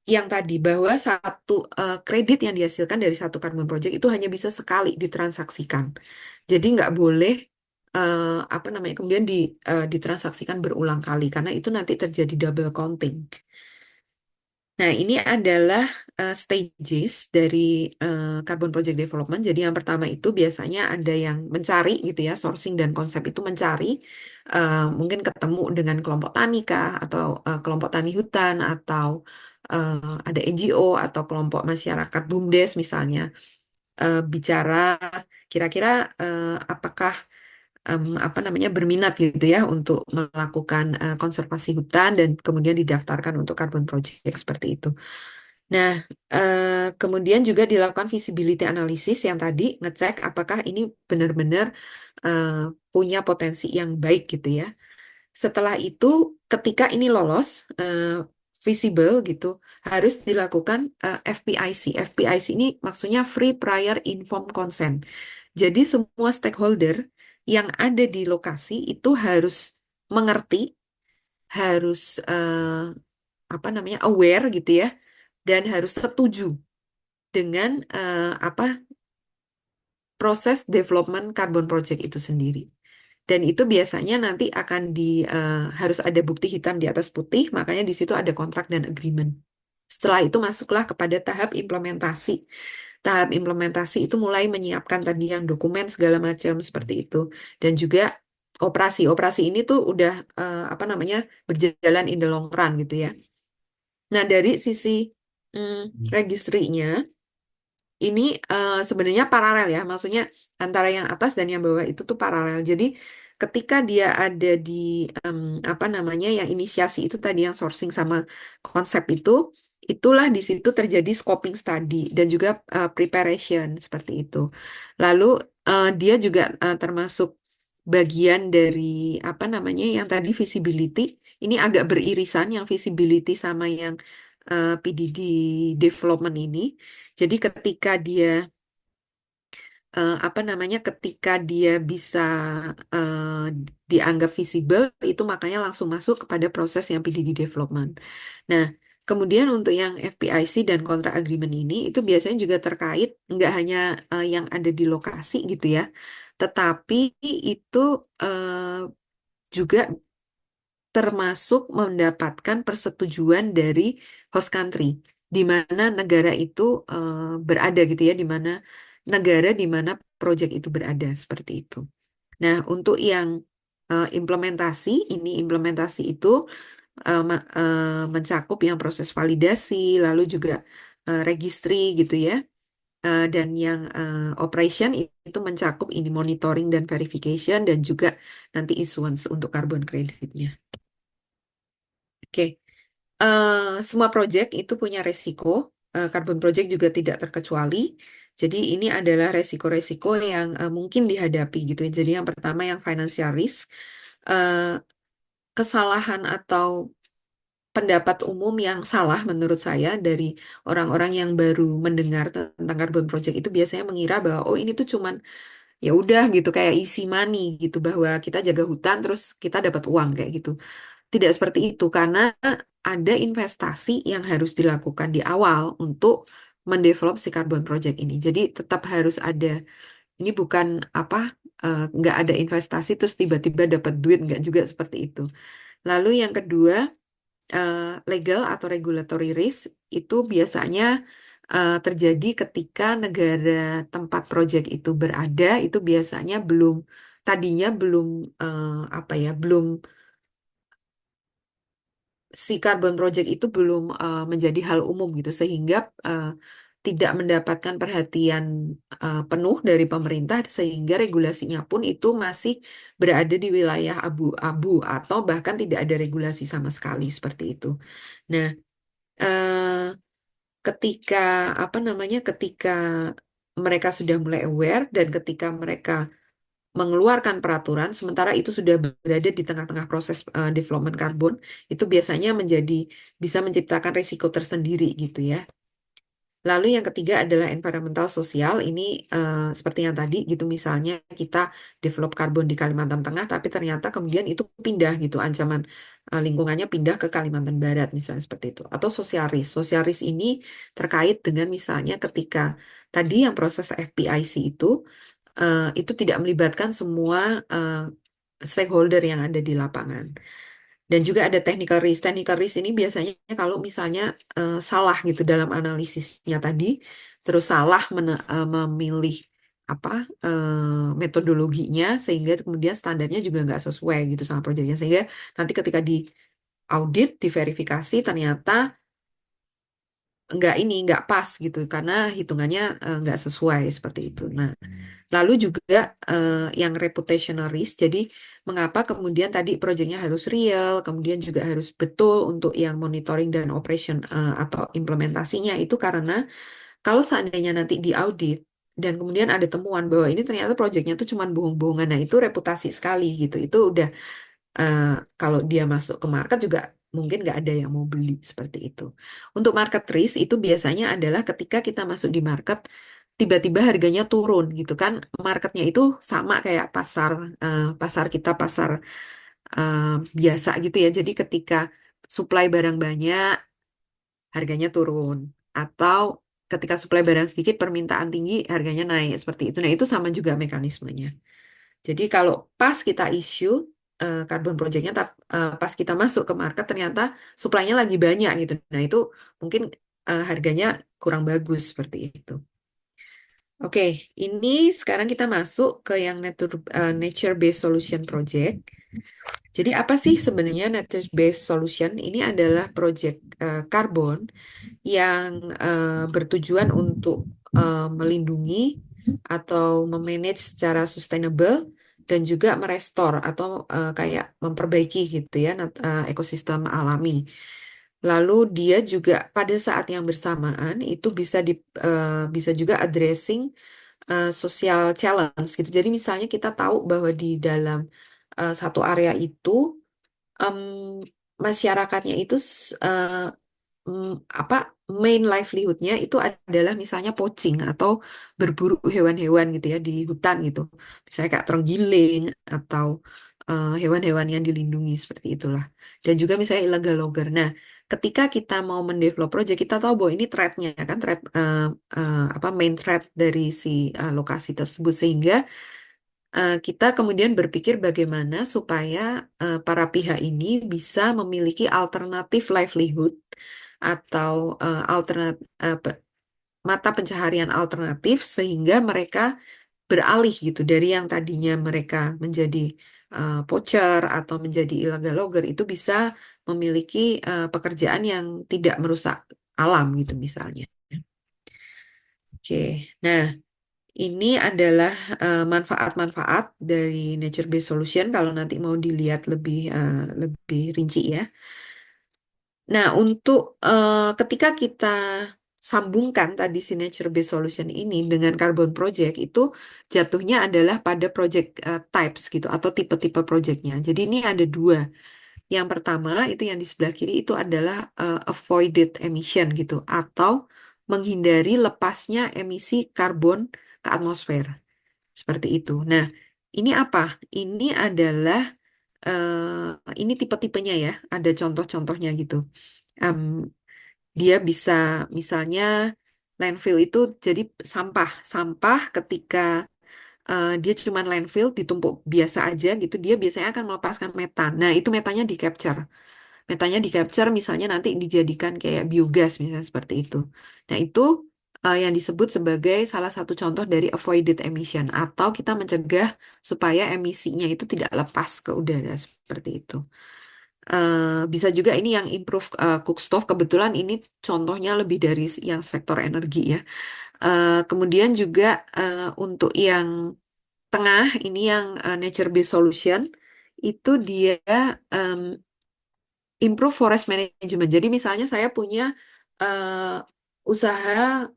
yang tadi bahwa satu kredit yang dihasilkan dari satu carbon project itu hanya bisa sekali ditransaksikan. Jadi nggak boleh apa namanya kemudian ditransaksikan berulang kali karena itu nanti terjadi double counting. Nah, ini adalah stages dari carbon project development. Jadi yang pertama itu biasanya ada yang mencari gitu ya, sourcing dan konsep itu mencari, mungkin ketemu dengan kelompok tani kah, atau kelompok tani hutan, atau ada NGO atau kelompok masyarakat BUMDes misalnya, bicara kira-kira apakah apa namanya berminat gitu ya untuk melakukan konservasi hutan dan kemudian didaftarkan untuk carbon project seperti itu. Nah, kemudian juga dilakukan feasibility analysis yang tadi ngecek apakah ini benar-benar eh, punya potensi yang baik gitu ya. Setelah itu, ketika ini lolos, visible gitu, harus dilakukan FPIC. FPIC ini maksudnya Free Prior Informed Consent. Jadi semua stakeholder yang ada di lokasi itu harus mengerti, harus apa namanya aware gitu ya, dan harus setuju dengan apa proses development carbon project itu sendiri. Dan itu biasanya nanti akan harus ada bukti hitam di atas putih, makanya di situ ada kontrak dan agreement. Setelah itu masuklah kepada tahap implementasi. Tahap implementasi itu mulai menyiapkan tadi yang dokumen segala macam seperti itu. Dan juga operasi. Operasi ini tuh udah apa namanya berjalan in the long run gitu ya. Nah, dari sisi registrinya ini sebenarnya paralel ya, maksudnya antara yang atas dan yang bawah itu tuh paralel. Jadi ketika dia ada di apa namanya yang inisiasi itu tadi yang sourcing sama konsep itu, itulah di situ terjadi scoping study dan juga preparation seperti itu. Lalu dia juga termasuk bagian dari apa namanya yang tadi visibility. Ini agak beririsan yang visibility sama yang PDD development ini. Jadi ketika dia apa namanya ketika dia bisa dianggap visible itu makanya langsung masuk kepada proses yang PDD development. Nah, kemudian untuk yang FPIC dan kontrak agreement ini itu biasanya juga terkait nggak hanya yang ada di lokasi gitu ya, tetapi itu juga termasuk mendapatkan persetujuan dari host country. di mana negara itu berada gitu ya, di mana proyek itu berada seperti itu. Nah, untuk yang implementasi itu mencakup yang proses validasi, lalu juga registry gitu ya. Dan yang operation itu mencakup ini monitoring dan verification dan juga nanti issuance untuk carbon creditnya. Oke. Semua project itu punya resiko, carbon project juga tidak terkecuali. Jadi ini adalah resiko-resiko yang mungkin dihadapi gitu ya. Jadi yang pertama yang financial risk, eh, kesalahan atau pendapat umum yang salah menurut saya dari orang-orang yang baru mendengar tentang carbon project itu biasanya mengira bahwa oh ini tuh cuman ya udah gitu kayak easy money gitu bahwa kita jaga hutan terus kita dapat uang kayak gitu. Tidak seperti itu karena ada investasi yang harus dilakukan di awal untuk mendevelop si carbon project ini. Jadi tetap harus ada, ini bukan apa, nggak ada investasi terus tiba-tiba dapat duit, nggak juga seperti itu. Lalu yang kedua, eh, legal atau regulatory risk itu biasanya terjadi ketika negara tempat project itu berada, itu biasanya tadinya belum, apa ya, belum si carbon project itu belum menjadi hal umum gitu sehingga eh, tidak mendapatkan perhatian penuh dari pemerintah sehingga regulasinya pun itu masih berada di wilayah abu-abu atau bahkan tidak ada regulasi sama sekali seperti itu. Nah, eh, ketika apa namanya ketika mereka sudah mulai aware dan ketika mereka mengeluarkan peraturan, sementara itu sudah berada di tengah-tengah proses development karbon, itu biasanya bisa menciptakan risiko tersendiri gitu ya. Lalu yang ketiga adalah environmental sosial. Ini seperti yang tadi gitu, misalnya kita develop karbon di Kalimantan Tengah, tapi ternyata kemudian itu pindah gitu, ancaman lingkungannya pindah ke Kalimantan Barat misalnya seperti itu. Atau social risk. Social risk ini terkait dengan misalnya ketika tadi yang proses FPIC itu tidak melibatkan semua eh, stakeholder yang ada di lapangan. Dan juga ada technical risk. Technical risk ini biasanya kalau misalnya salah gitu dalam analisisnya tadi, terus salah memilih apa metodologinya, sehingga kemudian standarnya juga nggak sesuai gitu sama proyeknya. Sehingga nanti ketika di audit, diverifikasi, ternyata nggak pas gitu karena hitungannya nggak sesuai seperti itu. Nah, lalu juga yang reputational risk. Jadi mengapa kemudian tadi proyeknya harus real, kemudian juga harus betul untuk yang monitoring dan operation atau implementasinya itu karena kalau seandainya nanti diaudit dan kemudian ada temuan bahwa ini ternyata proyeknya tuh cuman bohong-bohongan, nah itu reputasi sekali gitu. Itu udah eh, kalau dia masuk ke market juga mungkin nggak ada yang mau beli seperti itu. Untuk market risk itu biasanya adalah ketika kita masuk di market tiba-tiba harganya turun gitu kan. Marketnya itu sama kayak pasar kita eh, biasa gitu ya. Jadi ketika supply barang banyak harganya turun atau ketika supply barang sedikit permintaan tinggi harganya naik seperti itu. Nah, itu sama juga mekanismenya. Jadi kalau pas kita issue carbon projectnya, pas kita masuk ke market ternyata suplainya lagi banyak gitu. Nah itu mungkin harganya kurang bagus seperti itu. Oke, ini sekarang kita masuk ke yang nature based solution project. Jadi apa sih sebenarnya nature based solution? Ini adalah project karbon yang bertujuan untuk melindungi atau memanage secara sustainable dan juga merestore atau kayak memperbaiki gitu ya ekosistem alami. Lalu dia juga pada saat yang bersamaan itu bisa juga addressing social challenge gitu. Jadi misalnya kita tahu bahwa di dalam satu area itu em, masyarakatnya itu mm, apa main livelihoodnya itu adalah misalnya poaching atau berburu hewan-hewan gitu ya di hutan gitu. Misalnya kayak terenggiling atau hewan-hewan yang dilindungi seperti itulah. Dan juga misalnya illegal logger. Nah, ketika kita mau mendevelop project, kita tahu bahwa ini threat-nya kan apa main threat dari si lokasi tersebut sehingga kita kemudian berpikir bagaimana supaya para pihak ini bisa memiliki alternatif livelihood atau mata pencaharian alternatif sehingga mereka beralih gitu dari yang tadinya mereka menjadi poacher atau menjadi illegal logger itu bisa memiliki pekerjaan yang tidak merusak alam gitu misalnya. Oke, nah ini adalah manfaat-manfaat dari nature-based solution kalau nanti mau dilihat lebih rinci ya. Nah, untuk ketika kita sambungkan tadi si nature-based solution ini dengan carbon project itu jatuhnya adalah pada project types gitu atau tipe-tipe projectnya. Jadi ini ada dua. Yang pertama itu yang di sebelah kiri itu adalah avoided emission gitu atau menghindari lepasnya emisi karbon ke atmosfer. Seperti itu. Nah, ini apa? Ini adalah ini tipe-tipenya ya. Ada contoh-contohnya gitu. Em, dia bisa misalnya landfill itu jadi sampah ketika dia cuma landfill ditumpuk biasa aja gitu. Dia biasanya akan melepaskan metan. Nah, itu metannya di capture. Metanya di capture misalnya nanti dijadikan kayak biogas misalnya seperti itu. Nah, itu yang disebut sebagai salah satu contoh dari avoided emission atau kita mencegah supaya emisinya itu tidak lepas ke udara seperti itu. Bisa juga ini yang improve cook stove. Kebetulan ini contohnya lebih dari yang sektor energi ya. Kemudian juga untuk yang tengah ini yang nature based solution itu dia em, improve forest management. Jadi misalnya saya punya usaha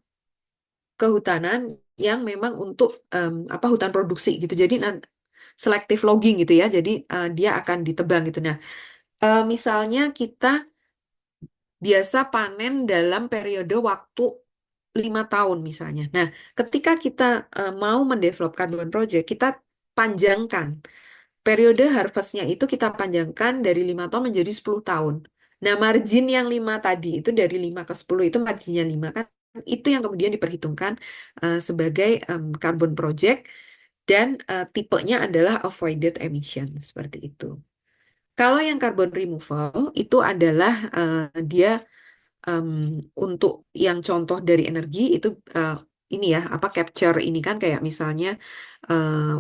kehutanan yang memang untuk apa hutan produksi gitu. Jadi selective logging gitu ya. Jadi dia akan ditebang gitu. Nah, misalnya kita biasa panen dalam periode waktu 5 tahun misalnya. Nah, ketika kita mau mendevelop carbon project, kita panjangkan. Periode harvestnya itu kita panjangkan dari 5 tahun menjadi 10 tahun. Nah, margin yang 5 tadi itu dari 5 ke 10 itu marginnya 5 kan. Itu yang kemudian diperhitungkan sebagai carbon project dan tipenya adalah avoided emission seperti itu. Kalau yang carbon removal itu adalah dia em, untuk yang contoh dari energi itu ini ya apa capture ini kan kayak misalnya eh,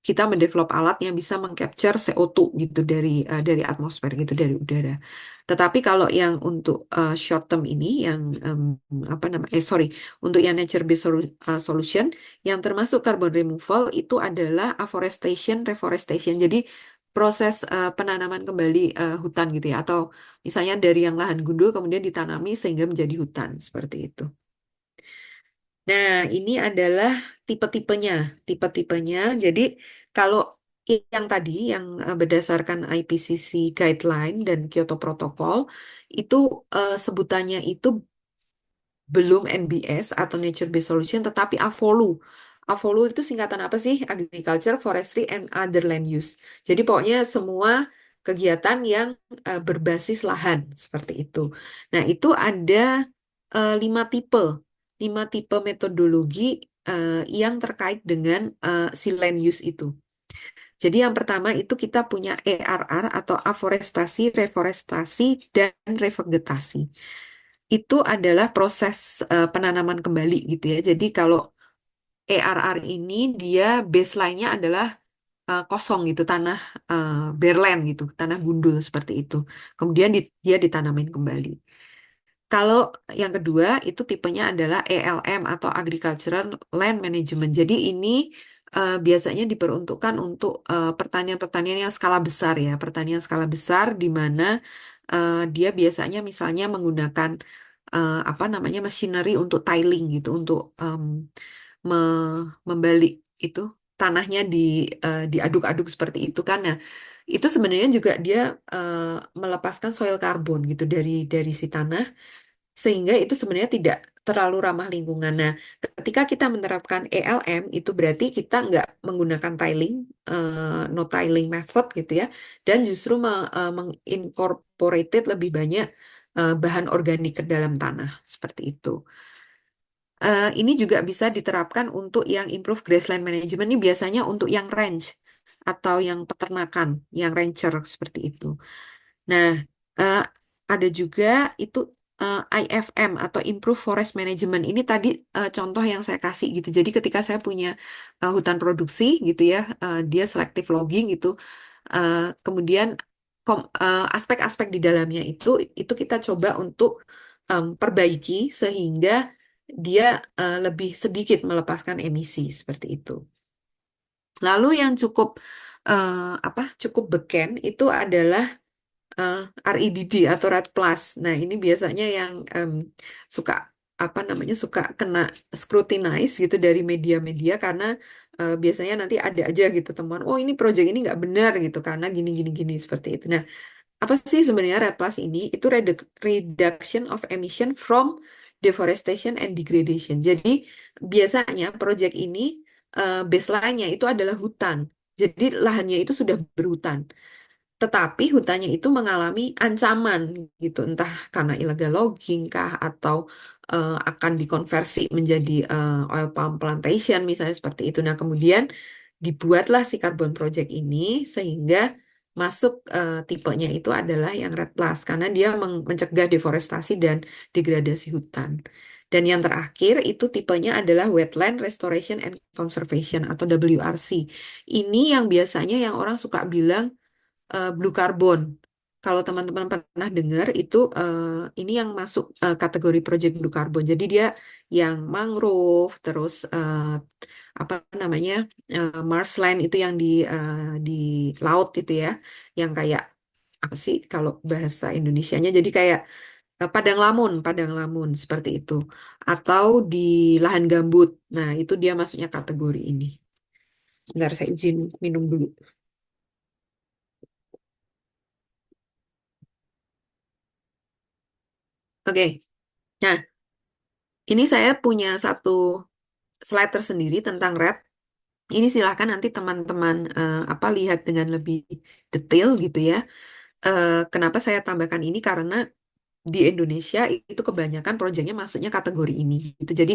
kita mendevelop alat yang bisa mengcapture CO2 gitu dari atmosfer gitu dari udara. Tetapi kalau yang untuk short term ini yang apa nama sorry untuk yang nature based solution yang termasuk carbon removal itu adalah afforestation, reforestation. Jadi proses penanaman kembali hutan gitu ya atau misalnya dari yang lahan gundul kemudian ditanami sehingga menjadi hutan seperti itu. Nah, ini adalah tipe-tipenya, tipe-tipenya. Jadi kalau yang tadi yang berdasarkan IPCC guideline dan Kyoto Protocol itu sebutannya itu belum NBS atau Nature Based Solution tetapi AVOLU. AVOLU itu singkatan apa sih? Agriculture, Forestry and Other Land Use. Jadi pokoknya semua kegiatan yang berbasis lahan seperti itu. Nah, itu ada 5 tipe, 5 tipe metodologi yang terkait dengan si land use itu. Jadi yang pertama itu kita punya ARR atau aforestasi, reforestasi, dan revegetasi. Itu adalah proses penanaman kembali gitu ya. Jadi kalau ARR ini dia baseline-nya adalah kosong gitu, tanah bare land gitu, tanah gundul seperti itu. Kemudian dia ditanamin kembali. Kalau yang kedua itu tipenya adalah ALM atau Agricultural Land Management. Jadi ini biasanya diperuntukkan untuk pertanian-pertanian yang skala besar ya, pertanian skala besar di mana dia biasanya misalnya menggunakan apa namanya machinery untuk tiling gitu, untuk membalik itu tanahnya diaduk-aduk seperti itu kan. Nah, itu sebenarnya juga dia melepaskan soil carbon gitu dari si tanah sehingga itu sebenarnya tidak terlalu ramah lingkungan. Nah, ketika kita menerapkan ELM itu berarti kita nggak menggunakan tiling, no tiling method gitu ya, dan justru mengincorporated lebih banyak bahan organik ke dalam tanah seperti itu. Ini juga bisa diterapkan untuk yang improve grassland management ini biasanya untuk yang range atau yang peternakan, yang rancher seperti itu. Nah, ada juga itu IFM atau Improve Forest Management ini tadi contoh yang saya kasih gitu. Jadi ketika saya punya hutan produksi gitu ya, dia selective logging gitu. Kemudian aspek-aspek di dalamnya itu kita coba untuk perbaiki sehingga dia lebih sedikit melepaskan emisi seperti itu. Lalu yang cukup cukup beken itu adalah eh, REDD atau Red Plus. Nah, ini biasanya yang suka suka kena scrutinize gitu dari media-media karena biasanya nanti ada aja gitu temuan, oh ini project ini nggak benar gitu karena gini gini gini seperti itu. Nah, apa sih sebenarnya Red Plus ini? Itu reduction of emission from deforestation and degradation. Jadi biasanya project ini baseline-nya itu adalah hutan. Jadi lahannya itu sudah berhutan. Tetapi hutannya itu mengalami ancaman gitu, entah karena illegal logging kah atau akan dikonversi menjadi oil palm plantation misalnya seperti itu. Nah, kemudian dibuatlah si Carbon Project ini sehingga masuk tipenya itu adalah yang Red Plus karena dia mencegah deforestasi dan degradasi hutan. Dan yang terakhir itu tipenya adalah Wetland Restoration and Conservation atau WRC. Ini yang biasanya yang orang suka bilang blue carbon. Kalau teman-teman pernah dengar itu ini yang masuk kategori project blue carbon. Jadi dia yang mangrove, terus apa namanya marshland itu yang di laut itu ya, yang kayak apa sih kalau bahasa Indonesianya? Jadi kayak padang lamun seperti itu. Atau di lahan gambut. Nah itu dia masuknya kategori ini. Sebentar saya izin minum dulu. Oke. Nah, ini saya punya satu slide tersendiri tentang red. Ini silahkan nanti teman-teman lihat dengan lebih detail gitu ya. Kenapa saya tambahkan ini? Karena di Indonesia itu kebanyakan proyeknya masuknya kategori ini. Gitu. Jadi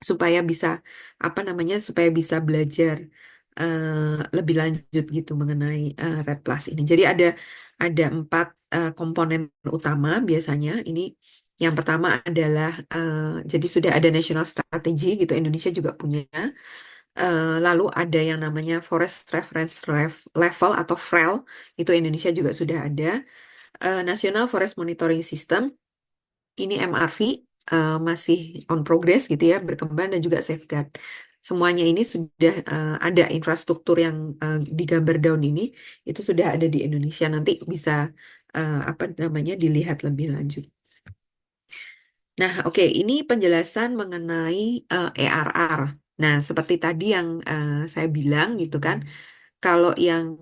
supaya bisa supaya bisa belajar lebih lanjut gitu mengenai Red Plus ini. Jadi ada 4 komponen utama biasanya. Ini yang pertama adalah jadi sudah ada national strategy gitu, Indonesia juga punya. Lalu ada yang namanya Forest Reference Level atau FREL, itu Indonesia juga sudah ada. National Forest Monitoring System, ini MRV, masih on progress gitu ya, berkembang dan juga safeguard. Semuanya ini sudah ada infrastruktur yang di gambar daun ini, itu sudah ada di Indonesia. Nanti bisa dilihat lebih lanjut. Nah, oke, ini penjelasan mengenai ERR. Nah, seperti tadi yang saya bilang gitu kan, kalau yang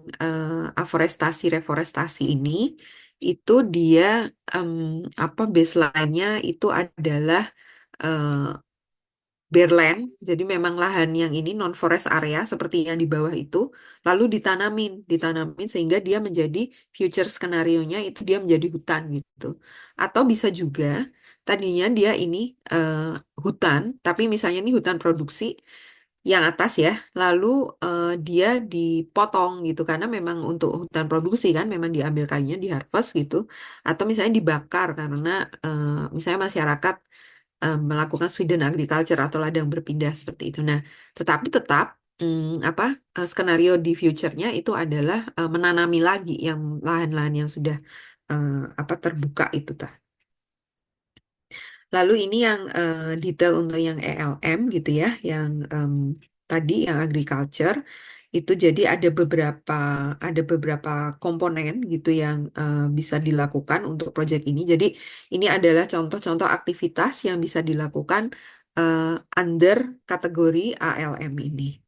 aforestasi reforestasi ini itu dia baseline-nya itu adalah eh, bare land, jadi memang lahan yang ini non forest area seperti yang di bawah itu, lalu ditanamin sehingga dia menjadi future skenario-nya itu dia menjadi hutan gitu. Atau bisa juga tadinya dia ini hutan, tapi misalnya ini hutan produksi yang atas ya, lalu dia dipotong gitu karena memang untuk hutan produksi kan memang diambil kayunya di harvest gitu, atau misalnya dibakar karena misalnya masyarakat melakukan Sweden agriculture atau ladang berpindah seperti itu. Nah, tetapi tetap skenario di future-nya itu adalah menanami lagi yang lahan-lahan yang sudah terbuka itu tah. Lalu ini yang detail untuk yang ELM gitu ya, yang tadi yang agriculture itu jadi ada beberapa komponen gitu yang bisa dilakukan untuk proyek ini. Jadi ini adalah contoh-contoh aktivitas yang bisa dilakukan under kategori ALM ini.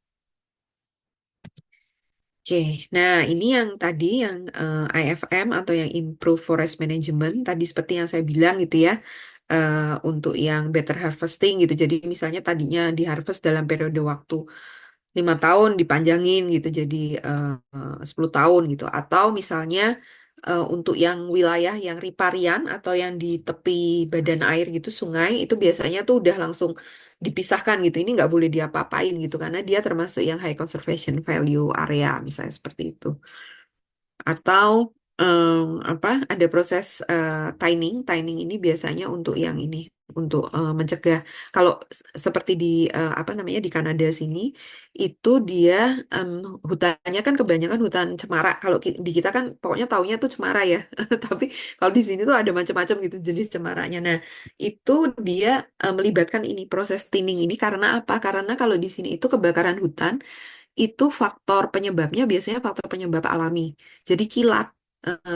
Oke, nah ini yang tadi yang IFM atau yang Improve Forest Management tadi seperti yang saya bilang gitu ya, untuk yang better harvesting gitu. Jadi misalnya tadinya di harvest dalam periode waktu 5 tahun dipanjangin gitu jadi 10 tahun gitu. Atau misalnya untuk yang wilayah yang riparian atau yang di tepi badan air gitu sungai itu biasanya tuh udah langsung dipisahkan gitu. Ini nggak boleh diapa-apain gitu karena dia termasuk yang high conservation value area misalnya seperti itu. Atau apa ada proses tining. Tining ini biasanya untuk yang ini, untuk mencegah kalau seperti di apa namanya di Kanada sini itu dia em, hutannya kan kebanyakan hutan cemara. Kalau di kita kan pokoknya taunya tuh cemara ya. Tapi kalau di sini tuh ada macam-macam gitu jenis cemaranya. Nah, itu dia melibatkan ini proses tining ini karena apa? Karena kalau di sini itu kebakaran hutan itu faktor penyebabnya biasanya faktor penyebab alami. Jadi kilat,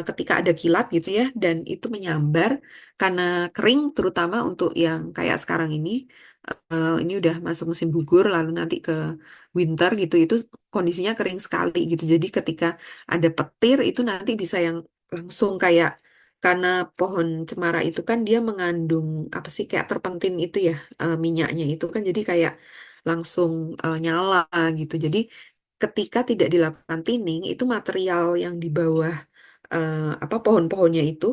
ketika ada kilat gitu ya, dan itu menyambar karena kering, terutama untuk yang kayak sekarang ini udah masuk musim gugur, lalu nanti ke winter gitu, itu kondisinya kering sekali gitu. Jadi ketika ada petir itu nanti bisa yang langsung kayak karena pohon cemara itu kan dia mengandung apa sih kayak terpentin itu ya minyaknya itu kan jadi kayak langsung nyala gitu. Jadi ketika tidak dilakukan thinning, itu material yang di bawah apa pohon-pohonnya itu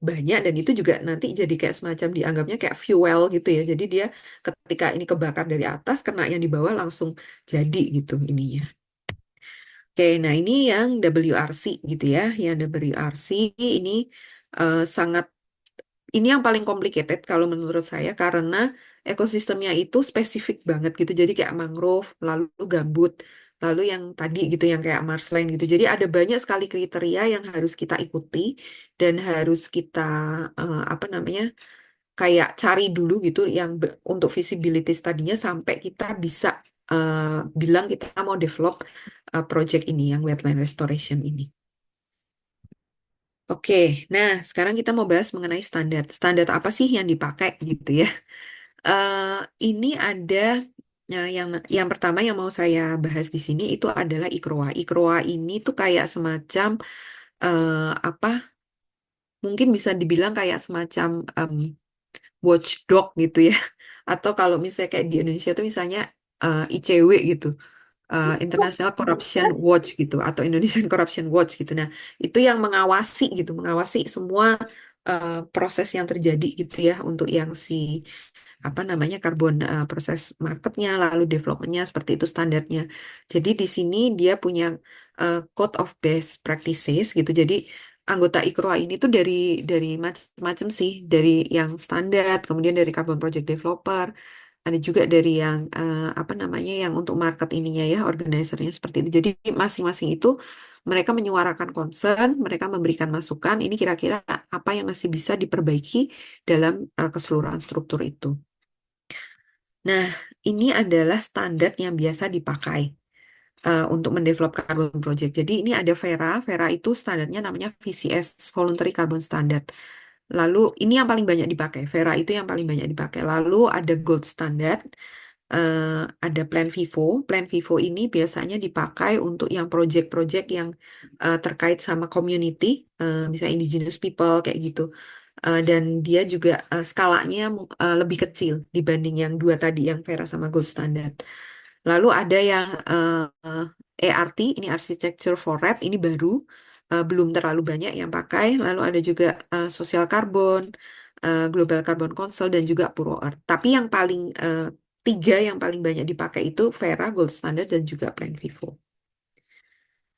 banyak dan itu juga nanti jadi kayak semacam dianggapnya kayak fuel gitu ya. Jadi dia ketika ini kebakar dari atas, kena yang di bawah langsung jadi gitu ininya. Oke, nah ini yang WRC gitu ya. Yang WRC ini sangat ini yang paling complicated kalau menurut saya karena ekosistemnya itu spesifik banget gitu. Jadi kayak mangrove, lalu gambut, lalu yang tadi gitu yang kayak marshland gitu. Jadi ada banyak sekali kriteria yang harus kita ikuti dan harus kita apa namanya kayak cari dulu gitu yang untuk visibility tadinya sampai kita bisa bilang kita mau develop project ini yang wetland restoration ini. Oke, nah sekarang kita mau bahas mengenai standar. Standar apa sih yang dipakai gitu ya? Eh ini ada yang pertama yang mau saya bahas di sini itu adalah ICROA. ICROA ini tuh kayak semacam eh, apa? Mungkin bisa dibilang kayak semacam watchdog gitu ya. Atau kalau misalnya kayak di Indonesia tuh misalnya ICW gitu. International Corruption Watch gitu atau Indonesian Corruption Watch gitu. Nah, itu yang mengawasi gitu, mengawasi semua proses yang terjadi gitu ya untuk yang si apa namanya karbon proses marketnya lalu developmentnya seperti itu standarnya. Jadi di sini dia punya code of best practices gitu. Jadi anggota ICROA ini tuh dari macam-macam sih, dari yang standar, kemudian dari carbon project developer, ada juga dari yang apa namanya yang untuk market ininya ya, organizernya seperti itu. Jadi masing-masing itu mereka menyuarakan concern, mereka memberikan masukan, ini kira-kira apa yang masih bisa diperbaiki dalam keseluruhan struktur itu. Nah, ini adalah standar yang biasa dipakai untuk mendevelop carbon project. Jadi ini ada Vera. Vera itu standarnya namanya VCS, Voluntary Carbon Standard. Lalu ini yang paling banyak dipakai. Vera itu yang paling banyak dipakai. Lalu ada Gold Standard, ada Plan Vivo. Plan Vivo ini biasanya dipakai untuk yang project-project yang terkait sama community, misalnya indigenous people kayak gitu. Dan dia juga skalanya lebih kecil dibanding yang dua tadi, yang Vera sama Gold Standard. Lalu ada yang ART, ini Architecture for Red, ini baru, belum terlalu banyak yang pakai. Lalu ada juga Social Carbon, Global Carbon Council, dan juga Puro Earth. Tapi yang paling tiga yang paling banyak dipakai itu Vera, Gold Standard, dan juga Plan Vivo.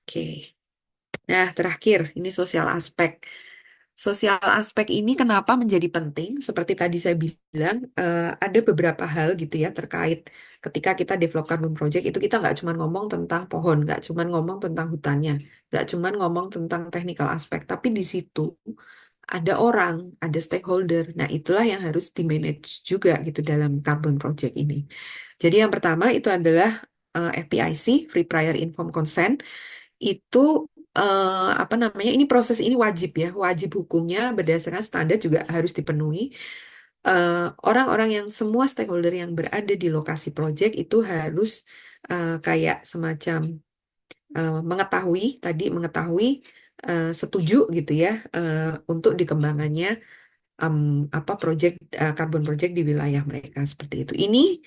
Oke. Nah, terakhir, ini sosial aspek. Sosial aspek ini kenapa menjadi penting? Seperti tadi saya bilang, ada beberapa hal gitu ya terkait ketika kita develop carbon project itu kita nggak cuma ngomong tentang pohon, nggak cuma ngomong tentang hutannya, nggak cuma ngomong tentang technical aspek, tapi di situ ada orang, ada stakeholder. Nah, itulah yang harus di-manage juga gitu dalam carbon project ini. Jadi yang pertama itu adalah FPIC, Free Prior Informed Consent itu apa namanya ini proses ini wajib ya wajib hukumnya berdasarkan standar juga harus dipenuhi. Orang-orang yang semua stakeholder yang berada di lokasi project itu harus kayak semacam mengetahui setuju gitu ya untuk dikembangannya apa project carbon project di wilayah mereka seperti itu. Ini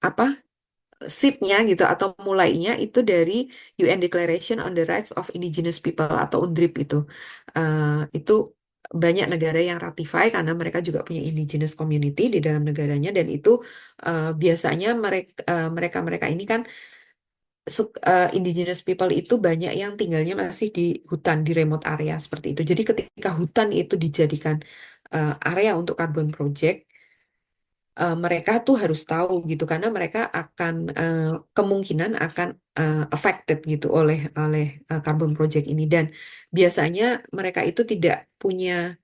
apa seednya gitu atau mulainya itu dari UN Declaration on the Rights of Indigenous People atau UNDRIP itu. Itu banyak negara yang ratify karena mereka juga punya indigenous community di dalam negaranya dan itu biasanya mereka mereka ini kan indigenous people itu banyak yang tinggalnya masih di hutan, di remote area seperti itu. Jadi ketika hutan itu dijadikan area untuk carbon project, mereka tuh harus tahu gitu karena mereka akan kemungkinan akan affected gitu oleh carbon project ini dan biasanya mereka itu tidak punya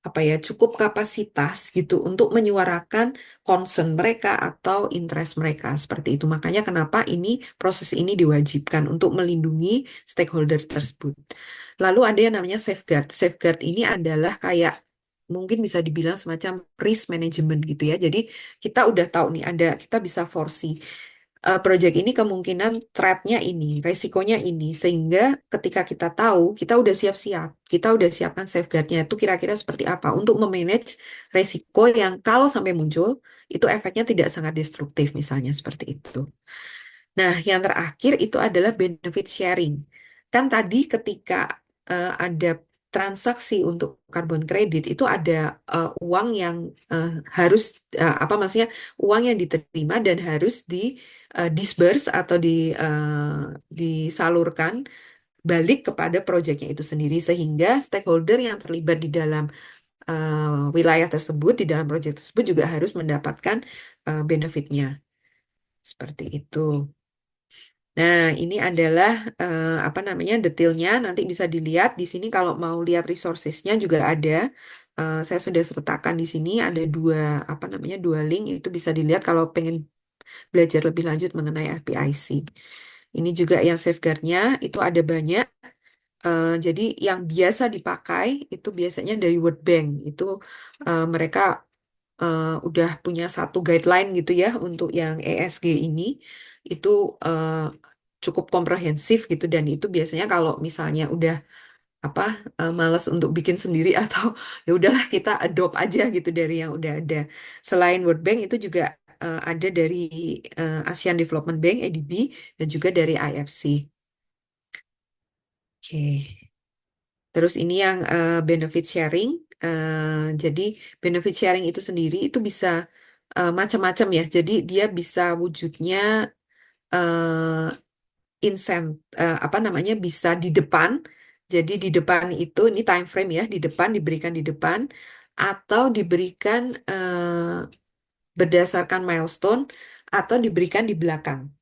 apa ya cukup kapasitas gitu untuk menyuarakan concern mereka atau interest mereka seperti itu. Makanya kenapa proses ini diwajibkan untuk melindungi stakeholder tersebut. Lalu ada yang namanya safeguard. Safeguard ini adalah kayak mungkin bisa dibilang semacam risk management gitu ya. Jadi kita udah tahu nih kita bisa foresee project ini kemungkinan threat-nya ini, resikonya ini, sehingga ketika kita tahu, kita udah siap-siap, kita udah siapkan safeguard-nya itu kira-kira seperti apa untuk memanage resiko yang kalau sampai muncul, itu efeknya tidak sangat destruktif, misalnya seperti itu. Nah, yang terakhir itu adalah benefit sharing. Kan tadi ketika ada transaksi untuk carbon credit itu ada uang yang harus apa maksudnya uang yang diterima dan harus di disburse atau disalurkan balik kepada proyeknya itu sendiri sehingga stakeholder yang terlibat di dalam wilayah tersebut di dalam proyek tersebut juga harus mendapatkan benefitnya seperti itu. Nah, ini adalah apa namanya detailnya. Nanti bisa dilihat di sini kalau mau lihat resourcesnya juga ada. Saya sudah sertakan di sini ada dua link itu bisa dilihat kalau pengen belajar lebih lanjut mengenai FPIC. Ini juga yang safeguardnya itu ada banyak. Jadi yang biasa dipakai itu biasanya dari World Bank itu mereka udah punya satu guideline gitu ya untuk yang ESG ini itu eh, cukup komprehensif gitu dan itu biasanya kalau misalnya udah apa malas untuk bikin sendiri atau ya udahlah kita adopt aja gitu dari yang udah ada. Selain World Bank itu juga ada dari ASEAN Development Bank ADB dan juga dari IFC. Oke. Terus ini yang benefit sharing. Jadi benefit sharing itu sendiri itu bisa macam-macam ya. Jadi dia bisa wujudnya eh, apa namanya bisa di depan. Jadi di depan itu ini time frame ya, di depan diberikan di depan atau diberikan berdasarkan milestone atau diberikan di belakang.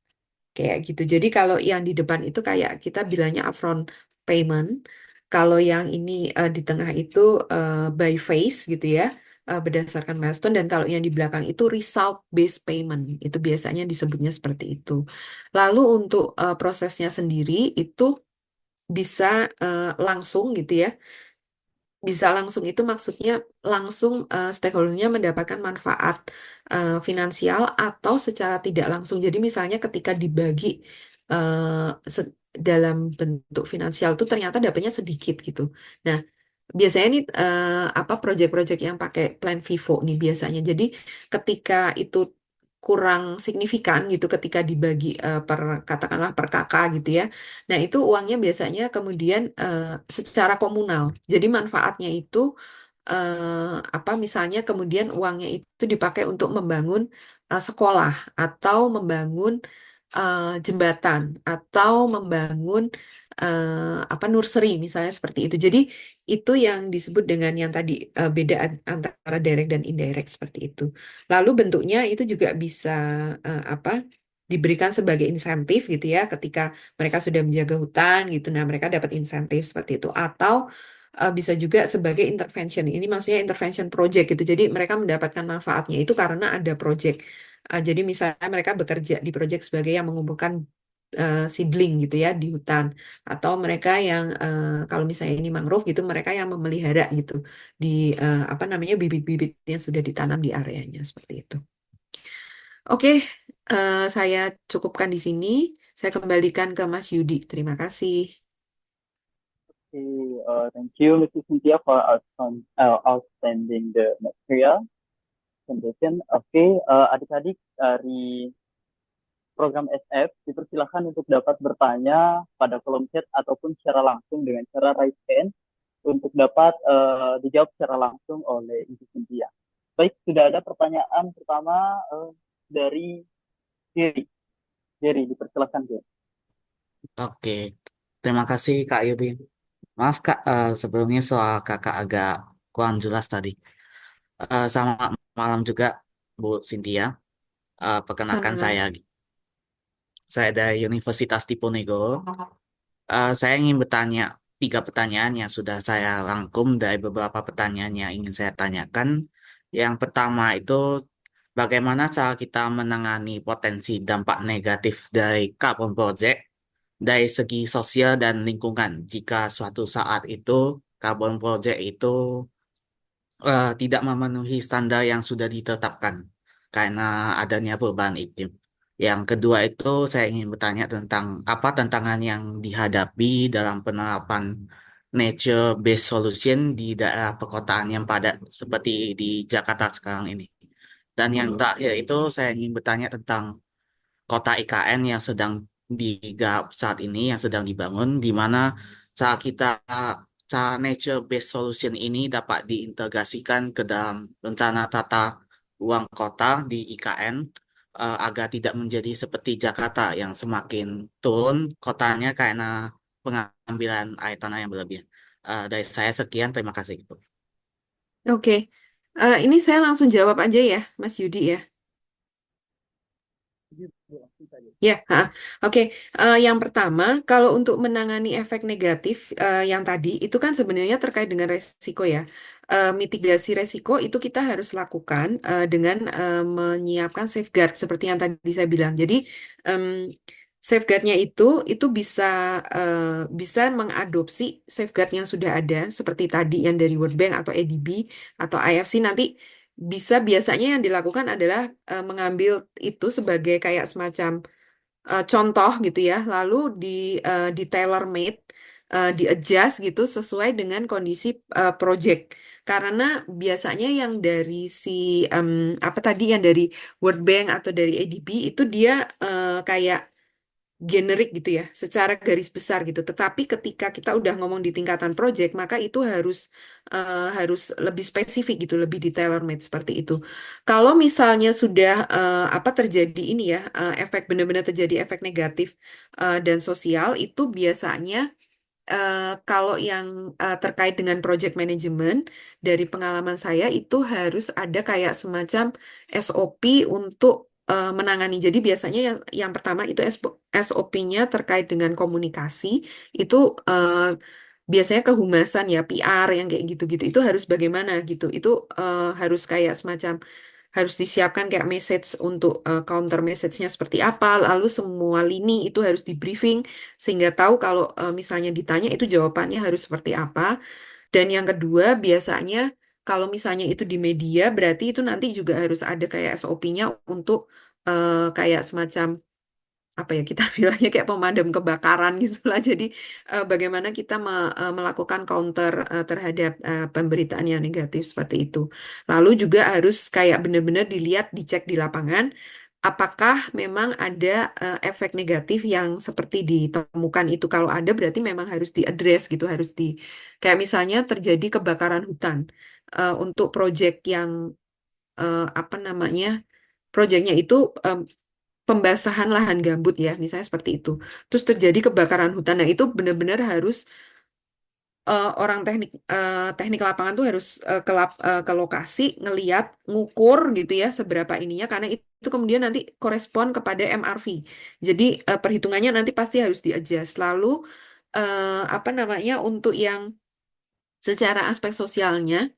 Kayak gitu. Jadi kalau yang di depan itu kayak kita bilangnya upfront payment. Kalau yang ini di tengah itu by phase gitu ya, berdasarkan milestone. Dan kalau yang di belakang itu result based payment. Itu biasanya disebutnya seperti itu. Lalu untuk prosesnya sendiri itu bisa langsung gitu ya. Bisa langsung itu maksudnya langsung stakeholdernya mendapatkan manfaat finansial atau secara tidak langsung. Jadi misalnya ketika dibagi dalam bentuk finansial itu ternyata dapatnya sedikit gitu. Nah, biasanya nih apa proyek-proyek yang pakai plan Vivo nih biasanya. Jadi ketika itu kurang signifikan gitu ketika dibagi katakanlah per kakak gitu ya. Nah, itu uangnya biasanya kemudian secara komunal. Jadi manfaatnya itu apa misalnya kemudian uangnya itu dipakai untuk membangun sekolah atau membangun jembatan atau membangun apa nursery misalnya seperti itu. Jadi itu yang disebut dengan yang tadi beda antara direct dan indirect seperti itu. Lalu bentuknya itu juga bisa apa diberikan sebagai insentif gitu ya ketika mereka sudah menjaga hutan gitu. Nah, mereka dapat insentif seperti itu atau bisa juga sebagai intervention. Ini maksudnya intervention project gitu. Jadi mereka mendapatkan manfaatnya itu karena ada project. Jadi misalnya mereka bekerja di project sebagai yang mengumpulkan seedling gitu ya di hutan atau mereka yang kalau misalnya ini mangrove gitu mereka yang memelihara gitu di apa namanya bibit-bibit yang sudah ditanam di areanya seperti itu. Oke, saya cukupkan di sini. Saya kembalikan ke Mas Yudi. Terima kasih. Okay, thank you, Mrs. Cynthia, for outstanding the material presentation. Oke, adik-adik dari program SF dipersilakan untuk dapat bertanya pada kolom chat ataupun secara langsung dengan cara raise hand untuk dapat dijawab secara langsung oleh Ibu Cynthia. Baik, sudah ada pertanyaan pertama dari Jerry. Jerry, dipersilakan, Jerry. Oke, terima kasih Kak Yudi. Maaf Kak, sebelumnya soal Kakak agak kurang jelas tadi. Selamat malam juga Bu Cynthia. Perkenalkan Sama. saya dari Universitas Diponegoro. Saya ingin bertanya 3 pertanyaan yang sudah saya rangkum dari beberapa pertanyaan yang ingin saya tanyakan. Yang pertama itu bagaimana cara kita menangani potensi dampak negatif dari carbon project dari segi sosial dan lingkungan jika suatu saat itu carbon project itu tidak memenuhi standar yang sudah ditetapkan karena adanya perubahan iklim. Yang kedua itu saya ingin bertanya tentang apa tantangan yang dihadapi dalam penerapan nature-based solution di daerah perkotaan yang padat seperti di Jakarta sekarang ini. Dan yang terakhir itu saya ingin bertanya tentang kota IKN yang sedang digarap saat ini, yang sedang dibangun, di mana cara kita, cara nature-based solution ini dapat diintegrasikan ke dalam rencana tata ruang kota di IKN agar tidak menjadi seperti Jakarta yang semakin turun kotanya karena pengambilan air tanah yang berlebihan. Dari saya sekian, terima kasih. Oke. Ini saya langsung jawab aja ya, Mas Yudi ya. Ya, oke. Yang pertama, kalau untuk menangani efek negatif yang tadi, itu kan sebenarnya terkait dengan resiko ya. Mitigasi resiko itu kita harus lakukan dengan menyiapkan safeguard seperti yang tadi saya bilang. Jadi em, safeguardnya itu bisa mengadopsi safeguard yang sudah ada seperti tadi yang dari World Bank atau ADB atau IFC nanti biasanya yang dilakukan adalah mengambil itu sebagai kayak semacam contoh gitu ya, lalu di tailor made, di adjust gitu sesuai dengan kondisi project. Karena biasanya yang dari si apa tadi yang dari World Bank atau dari ADB itu dia kayak generik gitu ya, secara garis besar gitu. Tetapi ketika kita udah ngomong di tingkatan project, maka itu harus lebih spesifik gitu, lebih di tailor made seperti itu. Kalau misalnya sudah apa terjadi ini ya, efek benar-benar terjadi efek negatif dan sosial itu biasanya kalau yang terkait dengan project management dari pengalaman saya itu harus ada kayak semacam SOP untuk menangani. Jadi biasanya yang pertama itu SOP-nya terkait dengan komunikasi itu biasanya kehumasan ya PR yang kayak gitu-gitu itu harus bagaimana gitu. Itu harus kayak semacam harus disiapkan kayak message untuk counter message-nya seperti apa, lalu semua lini itu harus di briefing sehingga tahu kalau misalnya ditanya itu jawabannya harus seperti apa. Dan yang kedua biasanya kalau misalnya itu di media berarti itu nanti juga harus ada kayak SOP-nya untuk kayak semacam apa ya kita bilangnya kayak pemadam kebakaran gitu lah. Jadi bagaimana kita melakukan counter terhadap pemberitaan yang negatif seperti itu. Lalu juga harus kayak benar-benar dilihat, dicek di lapangan apakah memang ada efek negatif yang seperti ditemukan itu. Kalau ada berarti memang harus diadres gitu, harus di kayak misalnya terjadi kebakaran hutan untuk proyek yang apa namanya? Proyeknya itu pembasahan lahan gambut ya, misalnya seperti itu. Terus terjadi kebakaran hutan. Nah, itu benar-benar harus orang teknik lapangan tuh harus ke lokasi ngeliat, ngukur gitu ya seberapa ininya karena itu kemudian nanti korespon kepada MRV. Jadi perhitungannya nanti pasti harus di-adjust. Lalu apa namanya untuk yang secara aspek sosialnya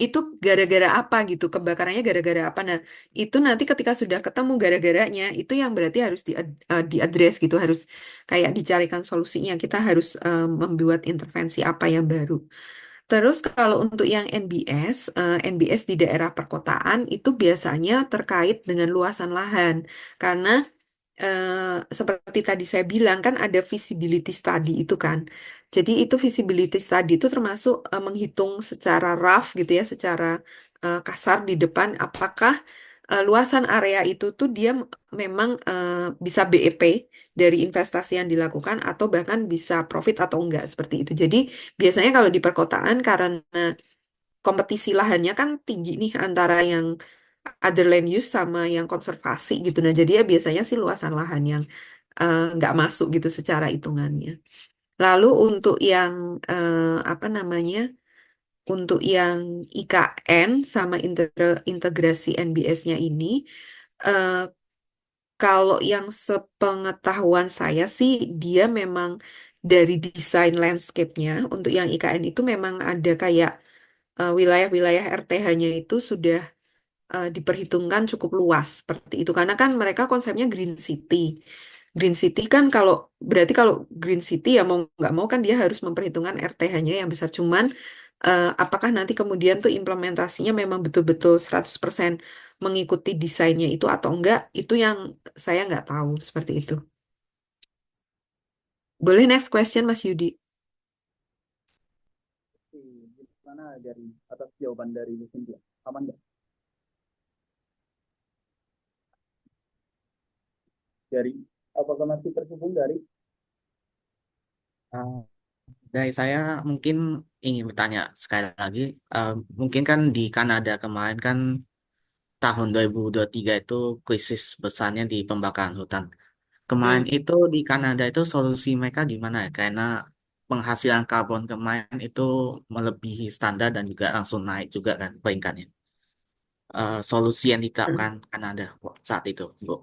itu gara-gara apa gitu, kebakarannya gara-gara apa. Nah, itu nanti ketika sudah ketemu gara-garanya, itu yang berarti harus diadres gitu, harus kayak dicarikan solusinya. Kita harus membuat intervensi apa yang baru. Terus kalau untuk yang NBS di daerah perkotaan itu biasanya terkait dengan luasan lahan. Karena seperti tadi saya bilang kan ada feasibility study itu kan. Jadi itu feasibility study itu termasuk menghitung secara rough gitu ya, secara kasar di depan apakah luasan area itu tuh dia memang bisa BEP dari investasi yang dilakukan atau bahkan bisa profit atau enggak seperti itu. Jadi biasanya kalau di perkotaan karena kompetisi lahannya kan tinggi nih antara yang other land use sama yang konservasi gitu. Nah, jadi ya biasanya sih luasan lahan yang nggak masuk gitu secara hitungannya. Lalu untuk yang apa namanya? Untuk yang IKN sama integrasi NBS-nya ini, eh, kalau yang sepengetahuan saya sih, dia memang dari desain landscape-nya, untuk yang IKN itu memang ada kayak wilayah-wilayah RTH-nya itu sudah diperhitungkan cukup luas seperti itu. Karena kan mereka konsepnya Green City. Green City kan kalau berarti kalau Green City ya mau nggak mau kan dia harus memperhitungkan RTH-nya yang besar. Cuman apakah nanti kemudian tuh implementasinya memang betul-betul 100% mengikuti desainnya itu atau enggak, itu yang saya nggak tahu seperti itu. Boleh next question Mas Yudi? Gimana dari atas jawaban dari Cynthia? Aman nggak? Dari apakah masih terhubung dari? Uh, dari saya mungkin ingin bertanya sekali lagi, uh, mungkin kan di Kanada kemarin kan tahun 2023 itu krisis besarnya di pembakaran hutan. Kemarin Hmm. itu di Kanada itu solusi mereka gimana ya? Karena penghasilan karbon kemarin itu melebihi standar dan juga langsung naik juga kan peringkatnya. Solusi yang diterapkan Kanada saat itu, Bu.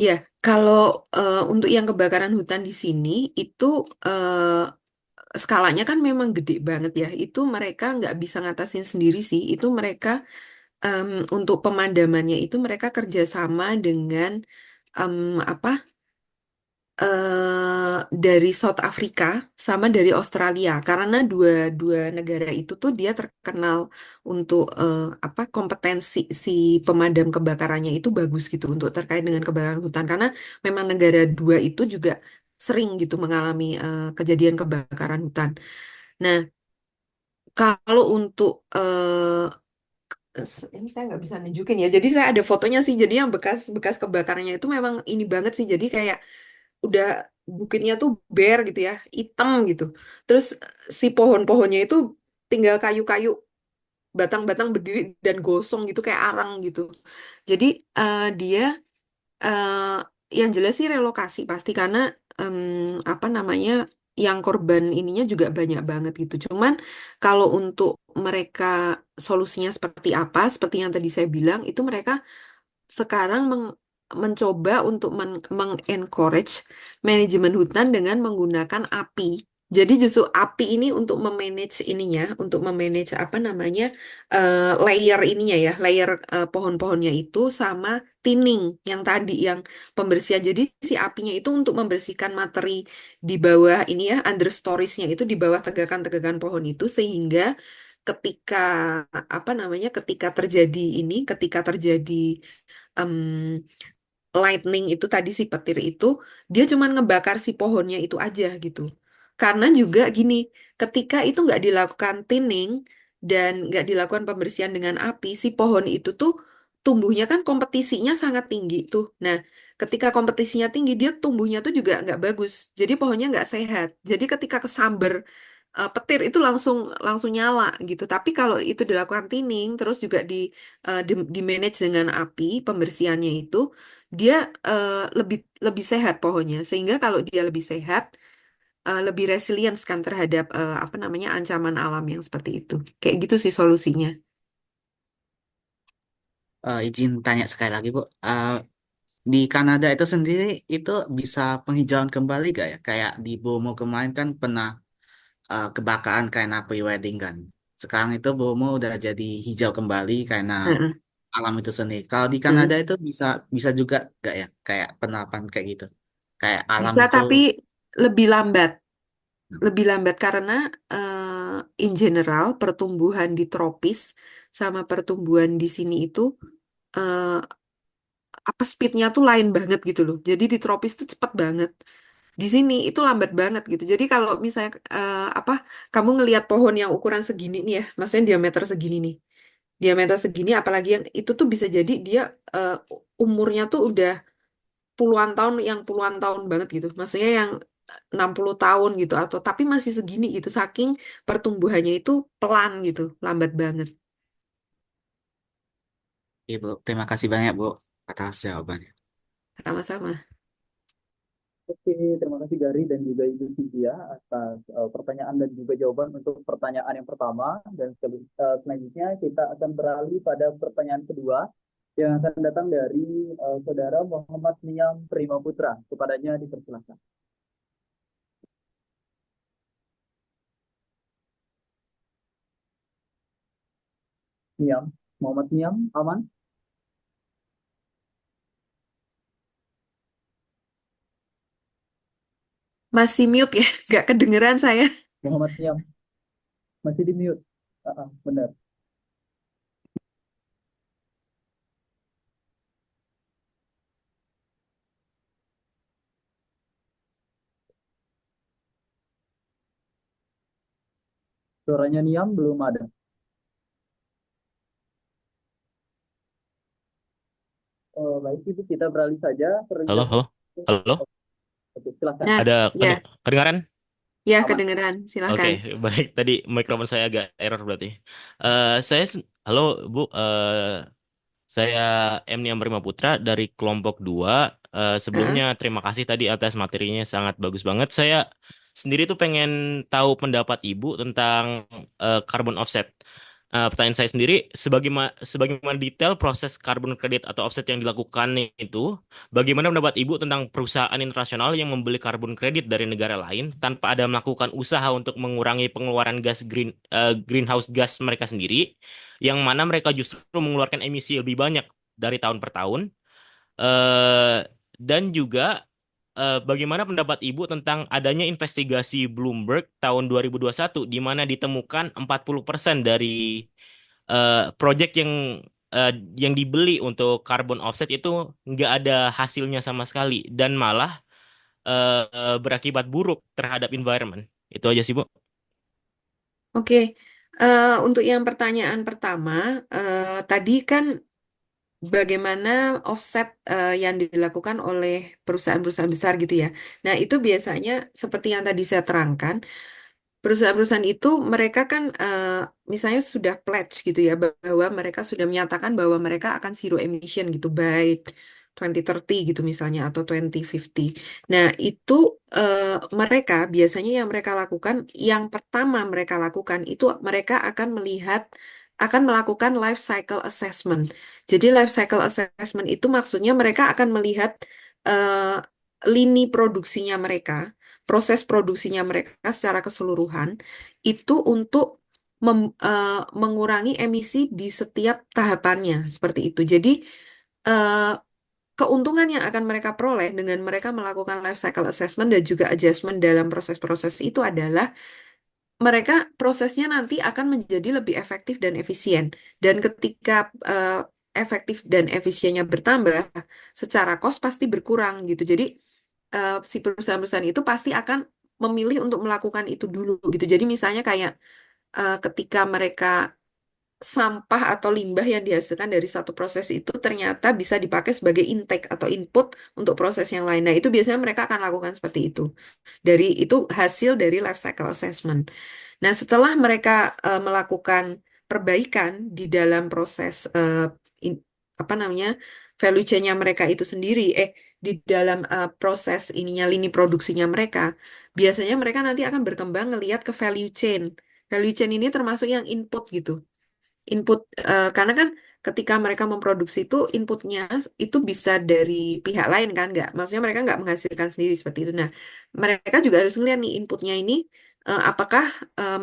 Ya, kalau untuk yang kebakaran hutan di sini itu skalanya kan memang gede banget ya. Itu mereka nggak bisa ngatasin sendiri sih. Itu mereka untuk pemadamannya itu mereka kerjasama dengan em, apa dari South Africa sama dari Australia. Karena dua dua negara itu tuh dia terkenal untuk apa kompetensi si pemadam kebakarannya itu bagus gitu untuk terkait dengan kebakaran hutan. Karena memang negara dua itu juga sering gitu mengalami kejadian kebakaran hutan. Nah, kalau untuk ini saya nggak bisa nunjukin ya. Jadi saya ada fotonya sih. Jadi yang bekas bekas kebakarannya itu memang ini banget sih. Jadi kayak udah bukitnya tuh bare gitu ya, hitam gitu. Terus si pohon-pohonnya itu tinggal kayu-kayu, batang-batang berdiri dan gosong gitu kayak arang gitu. Jadi dia eh, yang jelas sih relokasi pasti karena apa namanya yang korban ininya juga banyak banget gitu. Cuman kalau untuk mereka solusinya seperti apa, seperti yang tadi saya bilang, itu mereka sekarang mencoba untuk encourage manajemen hutan dengan menggunakan api. Jadi justru api ini untuk memanage ininya, untuk memanage apa namanya layer ininya ya, layer pohon-pohonnya itu sama thinning yang tadi yang pembersihan. Jadi si apinya itu untuk membersihkan materi di bawah ini ya, understoriesnya itu di bawah tegakan-tegakan pohon itu sehingga ketika apa namanya, ketika terjadi em, lightning itu tadi si petir itu dia cuman ngebakar si pohonnya itu aja gitu. Karena juga gini, ketika itu nggak dilakukan thinning dan nggak dilakukan pembersihan dengan api, si pohon itu tuh tumbuhnya kan kompetisinya sangat tinggi tuh. Nah, ketika kompetisinya tinggi, dia tumbuhnya tuh juga nggak bagus. Jadi pohonnya nggak sehat. Jadi ketika kesamber petir itu langsung langsung nyala gitu. Tapi kalau itu dilakukan thinning, terus juga di manage dengan api pembersihannya itu, dia lebih lebih sehat pohonnya. Sehingga kalau dia lebih sehat, lebih resilience kan terhadap apa namanya ancaman alam yang seperti itu. Kayak gitu sih solusinya. Izin tanya sekali lagi, Bu. Di Kanada itu sendiri itu bisa penghijauan kembali gak ya? Kayak di Bromo kemarin kan pernah kebakaran karena pre-wedding kan. Sekarang itu Bromo udah jadi hijau kembali karena Heeh. alam itu sendiri. Kalau di Kanada Heeh. itu bisa bisa juga gak ya? Kayak penerapan kayak gitu. Kayak alam Bisa itu. tapi lebih lambat. Lebih lambat karena in general pertumbuhan di tropis sama pertumbuhan di sini itu eh, apa speednya tuh lain banget gitu loh. Jadi di tropis tuh cepet banget. Di sini itu lambat banget gitu. Jadi kalau misalnya apa kamu ngelihat pohon yang ukuran segini nih ya, maksudnya diameter segini nih. Diameter segini apalagi yang itu tuh bisa jadi dia eh, umurnya tuh udah puluhan tahun yang puluhan tahun banget gitu. Maksudnya yang 60 tahun gitu atau tapi masih segini gitu saking pertumbuhannya itu pelan gitu, lambat banget. Ibu, terima kasih banyak Bu atas jawabannya. Sama-sama. Oke, terima kasih Gary dan juga Ibu Cynthia atas pertanyaan dan juga jawaban untuk pertanyaan yang pertama. Dan selanjutnya kita akan beralih pada pertanyaan kedua yang akan datang dari Saudara Muhammad Niam Prima Putra. Kepadanya dipersilakan. Niam, Muhammad Niam, aman? Masih mute ya, nggak kedengeran saya. Muhammad Niam, masih di mute. Benar. Suaranya Niam belum ada. Baik, Ibu, kita beralih saja. Halo, halo, halo. Oke, silakan. Nah, Ada ya, kedengaran? ya Aman. kedengeran. Oke, Silahkan. baik. Tadi mikrofon saya agak error berarti. Halo Bu, saya M. Niam Prima Putra dari kelompok 2. Heeh. Sebelumnya terima kasih tadi atas materinya sangat bagus banget. Saya sendiri tuh pengen tahu pendapat Ibu tentang carbon offset. Pertanyaan saya sendiri, sebagaimana detail proses carbon credit atau offset yang dilakukan itu, bagaimana pendapat Ibu tentang perusahaan internasional yang membeli carbon credit dari negara lain tanpa ada melakukan usaha untuk mengurangi pengeluaran greenhouse gas mereka sendiri, yang mana mereka justru mengeluarkan emisi lebih banyak dari tahun per tahun. Eh, dan juga bagaimana pendapat Ibu tentang adanya investigasi Bloomberg tahun 2021 di mana ditemukan 40% dari proyek eh, yang dibeli untuk carbon offset itu nggak ada hasilnya sama sekali dan malah berakibat buruk terhadap environment. Itu aja sih, Bu. Oke, untuk yang pertanyaan pertama, tadi kan bagaimana offset yang dilakukan oleh perusahaan-perusahaan besar gitu ya. Nah, itu biasanya seperti yang tadi saya terangkan, perusahaan-perusahaan itu mereka kan misalnya sudah pledge gitu ya bahwa mereka sudah menyatakan bahwa mereka akan zero emission gitu by 2030 gitu misalnya atau 2050. Nah, itu mereka biasanya yang mereka lakukan yang pertama mereka lakukan itu mereka akan melakukan life cycle assessment. Jadi life cycle assessment itu maksudnya mereka akan melihat eh, lini produksinya mereka, proses produksinya mereka secara keseluruhan itu untuk mengurangi emisi di setiap tahapannya seperti itu. Jadi eh, keuntungan yang akan mereka peroleh dengan mereka melakukan life cycle assessment dan juga adjustment dalam proses-proses itu adalah mereka prosesnya nanti akan menjadi lebih efektif dan efisien. Dan ketika efektif dan efisiennya bertambah, secara cost pasti berkurang gitu. Jadi si perusahaan-perusahaan itu pasti akan memilih untuk melakukan itu dulu gitu. Jadi misalnya kayak ketika mereka sampah atau limbah yang dihasilkan dari satu proses itu ternyata bisa dipakai sebagai intake atau input untuk proses yang lain. Nah, itu biasanya mereka akan lakukan seperti itu. Dari itu hasil dari life cycle assessment. Nah, setelah mereka melakukan perbaikan di dalam proses apa namanya value chain-nya mereka itu sendiri, di dalam proses ininya lini produksinya mereka, biasanya mereka nanti akan berkembang ngelihat ke value chain. Value chain ini termasuk yang input gitu. Input karena kan ketika mereka memproduksi itu inputnya itu bisa dari pihak lain kan nggak maksudnya mereka nggak menghasilkan sendiri seperti itu. Nah, mereka juga harus ngeliat nih inputnya ini apakah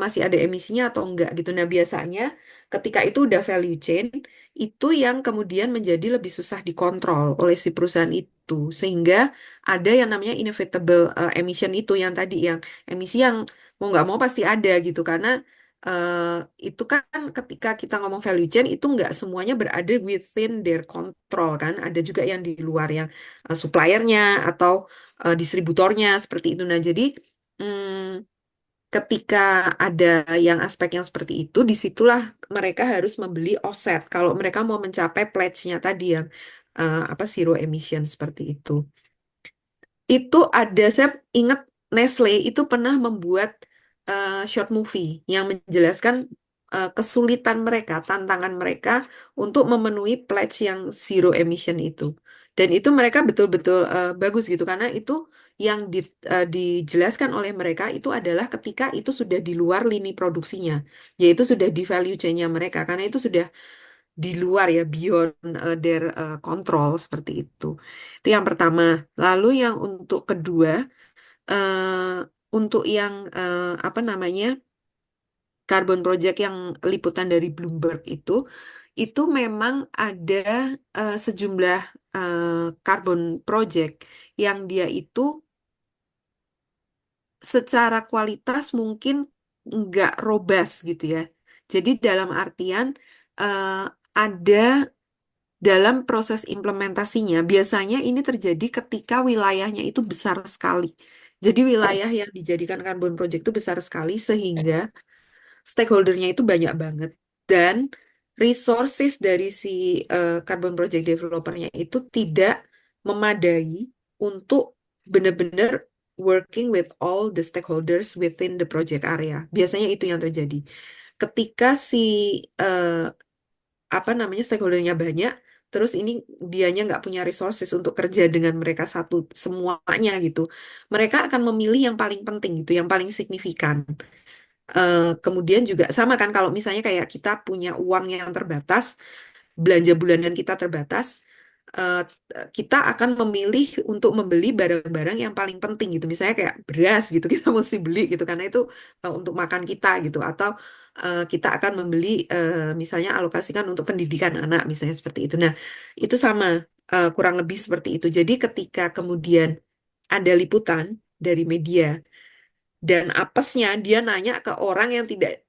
masih ada emisinya atau enggak gitu. Nah, biasanya ketika itu udah value chain itu yang kemudian menjadi lebih susah dikontrol oleh si perusahaan itu sehingga ada yang namanya inevitable emission itu yang tadi yang emisi yang mau nggak mau pasti ada gitu karena eh, itu kan ketika kita ngomong value chain itu nggak semuanya berada within their control kan ada juga yang di luar yang suppliernya atau distributornya seperti itu. Nah, jadi mm, ketika ada yang aspek yang seperti itu disitulah mereka harus membeli offset kalau mereka mau mencapai pledge-nya tadi yang apa zero emission seperti itu. Itu ada, saya ingat Nestle itu pernah membuat short movie yang menjelaskan kesulitan mereka, tantangan mereka untuk memenuhi pledge yang zero emission itu. Dan itu mereka betul-betul bagus gitu karena itu yang dijelaskan oleh mereka itu adalah ketika itu sudah di luar lini produksinya, yaitu sudah di value chain-nya mereka karena itu sudah di luar ya beyond their control seperti itu. Itu yang pertama. Lalu yang untuk kedua, untuk yang apa namanya Carbon Project yang liputan dari Bloomberg itu memang ada sejumlah Carbon Project yang dia itu secara kualitas mungkin nggak robust gitu ya. Jadi dalam artian ada dalam proses implementasinya, biasanya ini terjadi ketika wilayahnya itu besar sekali. Jadi wilayah yang dijadikan Carbon Project itu besar sekali sehingga stakeholdernya itu banyak banget dan resources dari si carbon project developernya itu tidak memadai untuk benar-benar working with all the stakeholders within the project area. Biasanya itu yang terjadi. Ketika si eh, apa namanya stakeholdernya banyak, terus ini dianya nggak punya resources untuk kerja dengan mereka satu semuanya gitu. Mereka akan memilih yang paling penting gitu, yang paling signifikan. Kemudian juga sama kan kalau misalnya kayak kita punya uang yang terbatas, belanja bulanan kita terbatas, eh, kita akan memilih untuk membeli barang-barang yang paling penting gitu. Misalnya kayak beras gitu kita mesti beli gitu karena itu untuk makan kita gitu. Atau kita akan membeli misalnya alokasikan untuk pendidikan anak misalnya seperti itu. Nah, itu sama kurang lebih seperti itu. Jadi ketika kemudian ada liputan dari media dan apesnya dia nanya ke orang yang tidak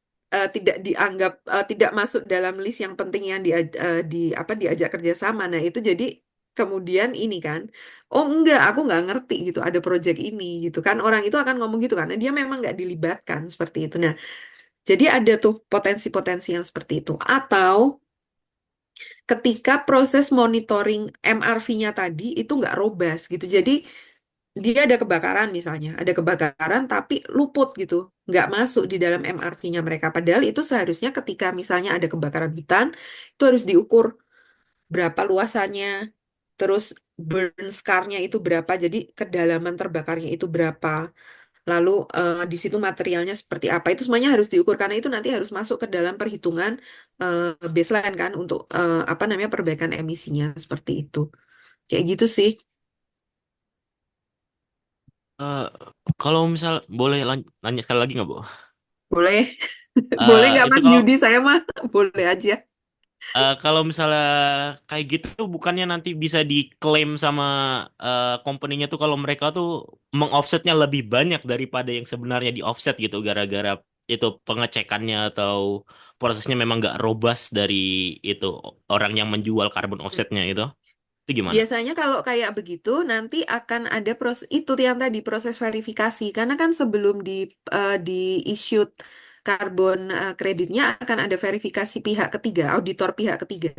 dianggap tidak masuk dalam list yang penting yang di apa diajak kerjasama. Nah, itu jadi kemudian ini kan, oh enggak, aku nggak ngerti gitu ada project ini gitu kan. Orang itu akan ngomong gitu karena dia memang nggak dilibatkan seperti itu. Nah, jadi ada tuh potensi-potensi yang seperti itu. Atau ketika proses monitoring MRV-nya tadi itu nggak robust gitu. Jadi dia ada kebakaran misalnya, ada kebakaran tapi luput gitu, nggak masuk di dalam MRV-nya mereka. Padahal itu seharusnya ketika misalnya ada kebakaran hutan, itu harus diukur berapa luasannya, terus burn scar-nya itu berapa, jadi kedalaman terbakarnya itu berapa, lalu di situ materialnya seperti apa, itu semuanya harus diukur karena itu nanti harus masuk ke dalam perhitungan baseline kan untuk apa namanya perbaikan emisinya seperti itu. Kayak gitu sih. Eh, kalau misal boleh nanya sekali lagi nggak, Bu? Boleh. Boleh nggak Itu Mas kalau Yudi? Saya mah boleh aja. kalau misalnya kayak gitu bukannya nanti bisa diklaim sama company-nya tuh kalau mereka tuh mengoffsetnya lebih banyak daripada yang sebenarnya di offset gitu gara-gara itu pengecekannya atau prosesnya memang nggak robust dari itu orang yang menjual carbon offsetnya itu gimana? Biasanya kalau kayak begitu nanti akan ada proses itu yang tadi proses verifikasi karena kan sebelum di issued karbon kreditnya akan ada verifikasi pihak ketiga, auditor pihak ketiga.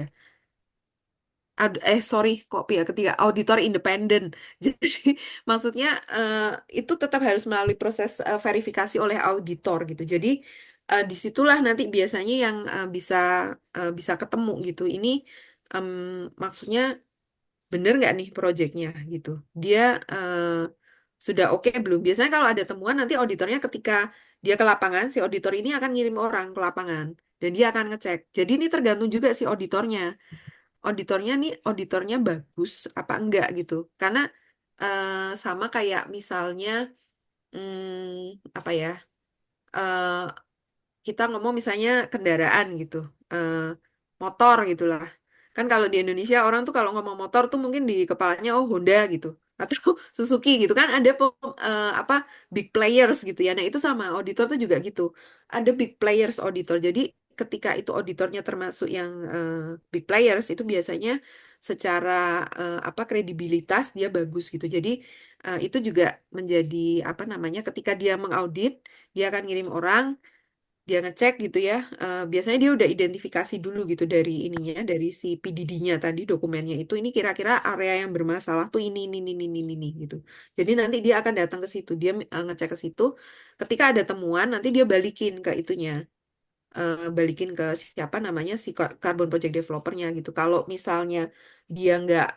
Sorry, kok pihak ketiga, auditor independen. Jadi maksudnya itu tetap harus melalui proses verifikasi oleh auditor gitu. Jadi disitulah nanti biasanya yang bisa ketemu gitu. Ini em, maksudnya bener nggak nih proyeknya gitu. Dia sudah oke belum? Biasanya kalau ada temuan nanti auditornya ketika dia ke lapangan, si auditor ini akan ngirim orang ke lapangan dan dia akan ngecek. Jadi ini tergantung juga si auditornya. Auditornya bagus apa enggak gitu. Karena sama kayak misalnya apa ya? eh, kita ngomong misalnya kendaraan gitu, eh, motor gitulah. Kan kalau di Indonesia orang tuh kalau ngomong motor tuh mungkin di kepalanya oh Honda gitu atau Suzuki gitu kan ada apa big players gitu ya. Nah itu sama auditor tuh juga gitu. Ada big players auditor. Jadi ketika itu auditornya termasuk yang big players itu biasanya secara apa kredibilitas dia bagus gitu. Jadi itu juga menjadi apa namanya ketika dia mengaudit dia akan ngirim orang dia ngecek gitu ya. Biasanya dia udah identifikasi dulu gitu dari ininya, dari si PDD-nya tadi dokumennya itu ini kira-kira area yang bermasalah tuh ini gitu. Jadi nanti dia akan datang ke situ, dia ngecek ke situ. Ketika ada temuan, nanti dia balikin ke itunya, balikin ke siapa namanya si carbon project developernya gitu. Kalau misalnya dia nggak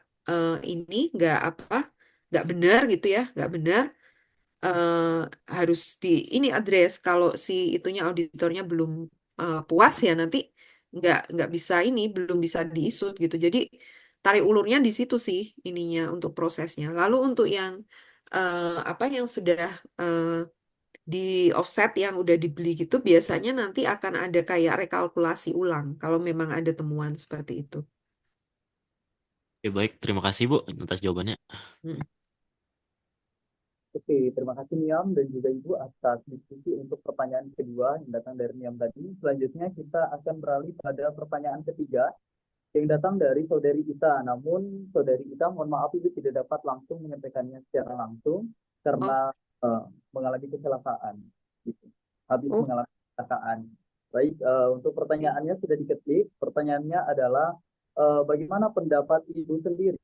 ini nggak benar gitu ya, nggak benar, harus di ini address. Kalau si itunya auditornya belum puas ya nanti nggak bisa ini, belum bisa diisut gitu. Jadi tarik ulurnya di situ sih ininya untuk prosesnya. Lalu untuk yang apa yang sudah eh, di offset yang udah dibeli gitu biasanya nanti akan ada kayak rekalkulasi ulang kalau memang ada temuan seperti itu. Oke, baik. Terima kasih, Bu, atas jawabannya. Mm. Oke, terima kasih Niam dan juga Ibu atas diskusi untuk pertanyaan kedua yang datang dari Niam tadi. Selanjutnya kita akan beralih pada pertanyaan ketiga yang datang dari Saudari Ita. Namun Saudari Ita, mohon maaf Ibu tidak dapat langsung menyampaikannya secara langsung Oh, karena mengalami kecelakaan. Gitu. Habis oh, mengalami kecelakaan. Baik, untuk pertanyaannya sudah diketik. Pertanyaannya adalah bagaimana pendapat Ibu sendiri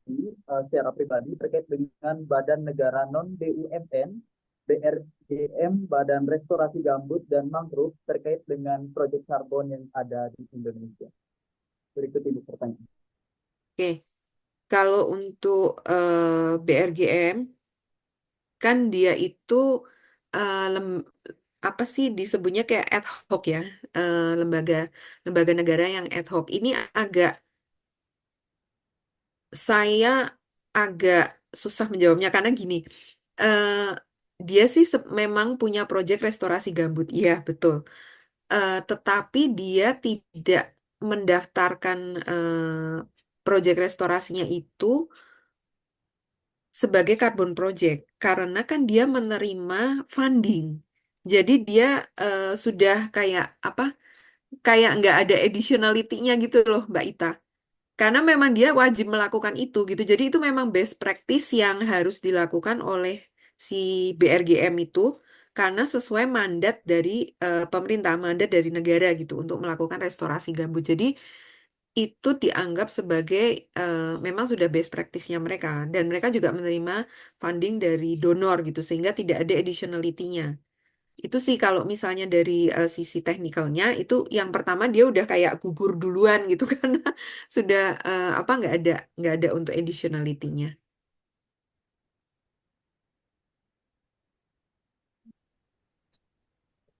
secara pribadi terkait dengan Badan Negara Non BUMN, BRGM, Badan Restorasi Gambut dan Mangrove terkait dengan proyek karbon yang ada di Indonesia. Berikut Ibu pertanyaan. oke. Kalau untuk BRGM kan dia itu eh, lem- apa sih disebutnya kayak ad hoc ya, lembaga lembaga negara yang ad hoc. Ini saya agak susah menjawabnya karena gini, eh, dia sih memang punya proyek restorasi gambut, iya betul. Tetapi dia tidak mendaftarkan proyek restorasinya itu sebagai carbon project karena kan dia menerima funding. Jadi dia sudah kayak apa? Kayak nggak ada additionality-nya gitu loh, Mbak Ita. Karena memang dia wajib melakukan itu gitu. Jadi itu memang best practice yang harus dilakukan oleh si BRGM itu karena sesuai mandat dari pemerintah, mandat dari negara gitu untuk melakukan restorasi gambut. Jadi itu dianggap sebagai memang sudah best practice-nya mereka dan mereka juga menerima funding dari donor gitu sehingga tidak ada additionality-nya. Itu sih kalau misalnya dari sisi teknikalnya itu yang pertama dia udah kayak gugur duluan gitu karena sudah apa nggak ada untuk additionality-nya.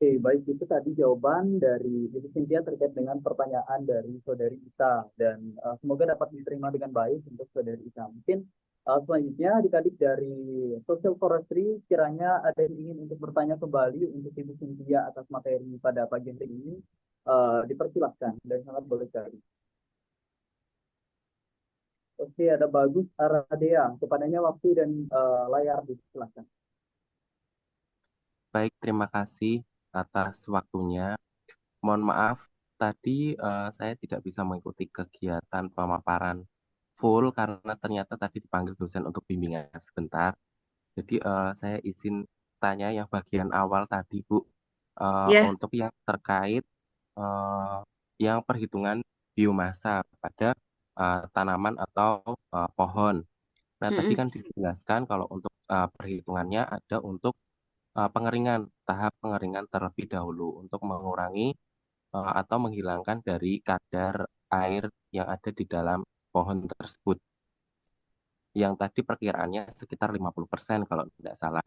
Oke, baik itu tadi jawaban dari Ibu Cynthia terkait dengan pertanyaan dari Saudari Ita dan semoga dapat diterima dengan baik untuk Saudari Ita. Mungkin selanjutnya adik-adik dari Social Forestry kiranya ada yang ingin untuk bertanya kembali untuk Ibu Cynthia atas materi pada pagi hari ini dipersilahkan dan sangat boleh sekali. Oke, ada Bagus Aradea. Kepadanya waktu dan layar dipersilahkan. Baik, terima kasih atas waktunya. Mohon maaf, tadi saya tidak bisa mengikuti kegiatan pemaparan full karena ternyata tadi dipanggil dosen untuk bimbingan sebentar. Jadi saya izin tanya yang bagian awal tadi, Bu, Ya, untuk yang terkait eh, yang perhitungan biomasa pada tanaman atau pohon. Nah, tadi mm-mm. kan dijelaskan kalau untuk perhitungannya ada untuk pengeringan, tahap pengeringan terlebih dahulu untuk mengurangi atau menghilangkan dari kadar air yang ada di dalam pohon tersebut. Yang tadi perkiraannya sekitar 50% kalau tidak salah.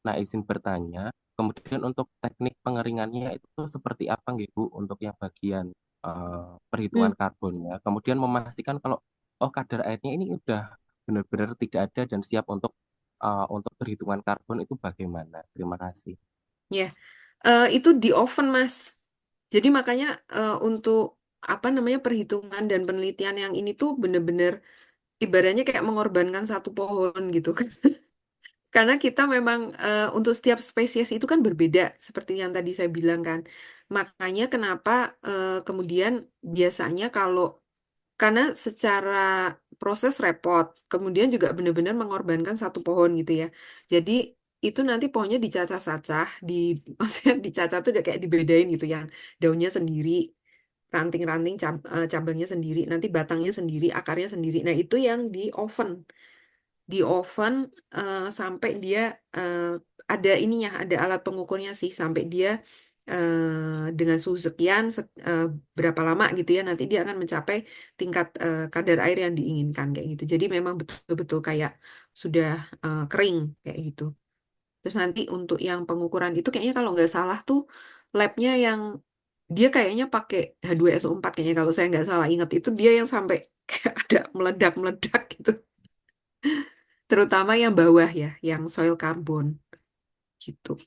Nah, izin bertanya, kemudian untuk teknik pengeringannya itu seperti apa nggih, Bu, untuk yang bagian Mm. perhitungan karbonnya. Kemudian memastikan kalau kadar airnya ini udah benar-benar tidak ada dan siap untuk perhitungan karbon itu bagaimana? Terima kasih. Ya, itu di oven Mas. Jadi makanya untuk apa namanya perhitungan dan penelitian yang ini tuh bener-bener ibaratnya kayak mengorbankan satu pohon gitu kan. Karena kita memang untuk setiap spesies itu kan berbeda, seperti yang tadi saya bilang kan. Makanya kenapa kemudian biasanya kalau karena secara proses repot, kemudian juga benar-benar mengorbankan satu pohon gitu ya. Jadi itu nanti pohonnya dicacah-cacah, maksudnya dicacah tuh udah kayak dibedain gitu, yang daunnya sendiri, ranting-ranting cabangnya sendiri, nanti batangnya sendiri, akarnya sendiri. Nah itu yang di oven sampai dia eh, ada ininya, ada alat pengukurnya sih sampai dia dengan suhu sekian berapa lama gitu ya nanti dia akan mencapai tingkat kadar air yang diinginkan kayak gitu. Jadi memang betul-betul kayak sudah kering kayak gitu. Terus nanti untuk yang pengukuran itu kayaknya kalau nggak salah tuh labnya yang dia kayaknya pakai H2SO4 kayaknya kalau saya nggak salah ingat itu dia yang sampai kayak ada meledak-meledak gitu. Terutama yang bawah ya, yang soil carbon gitu.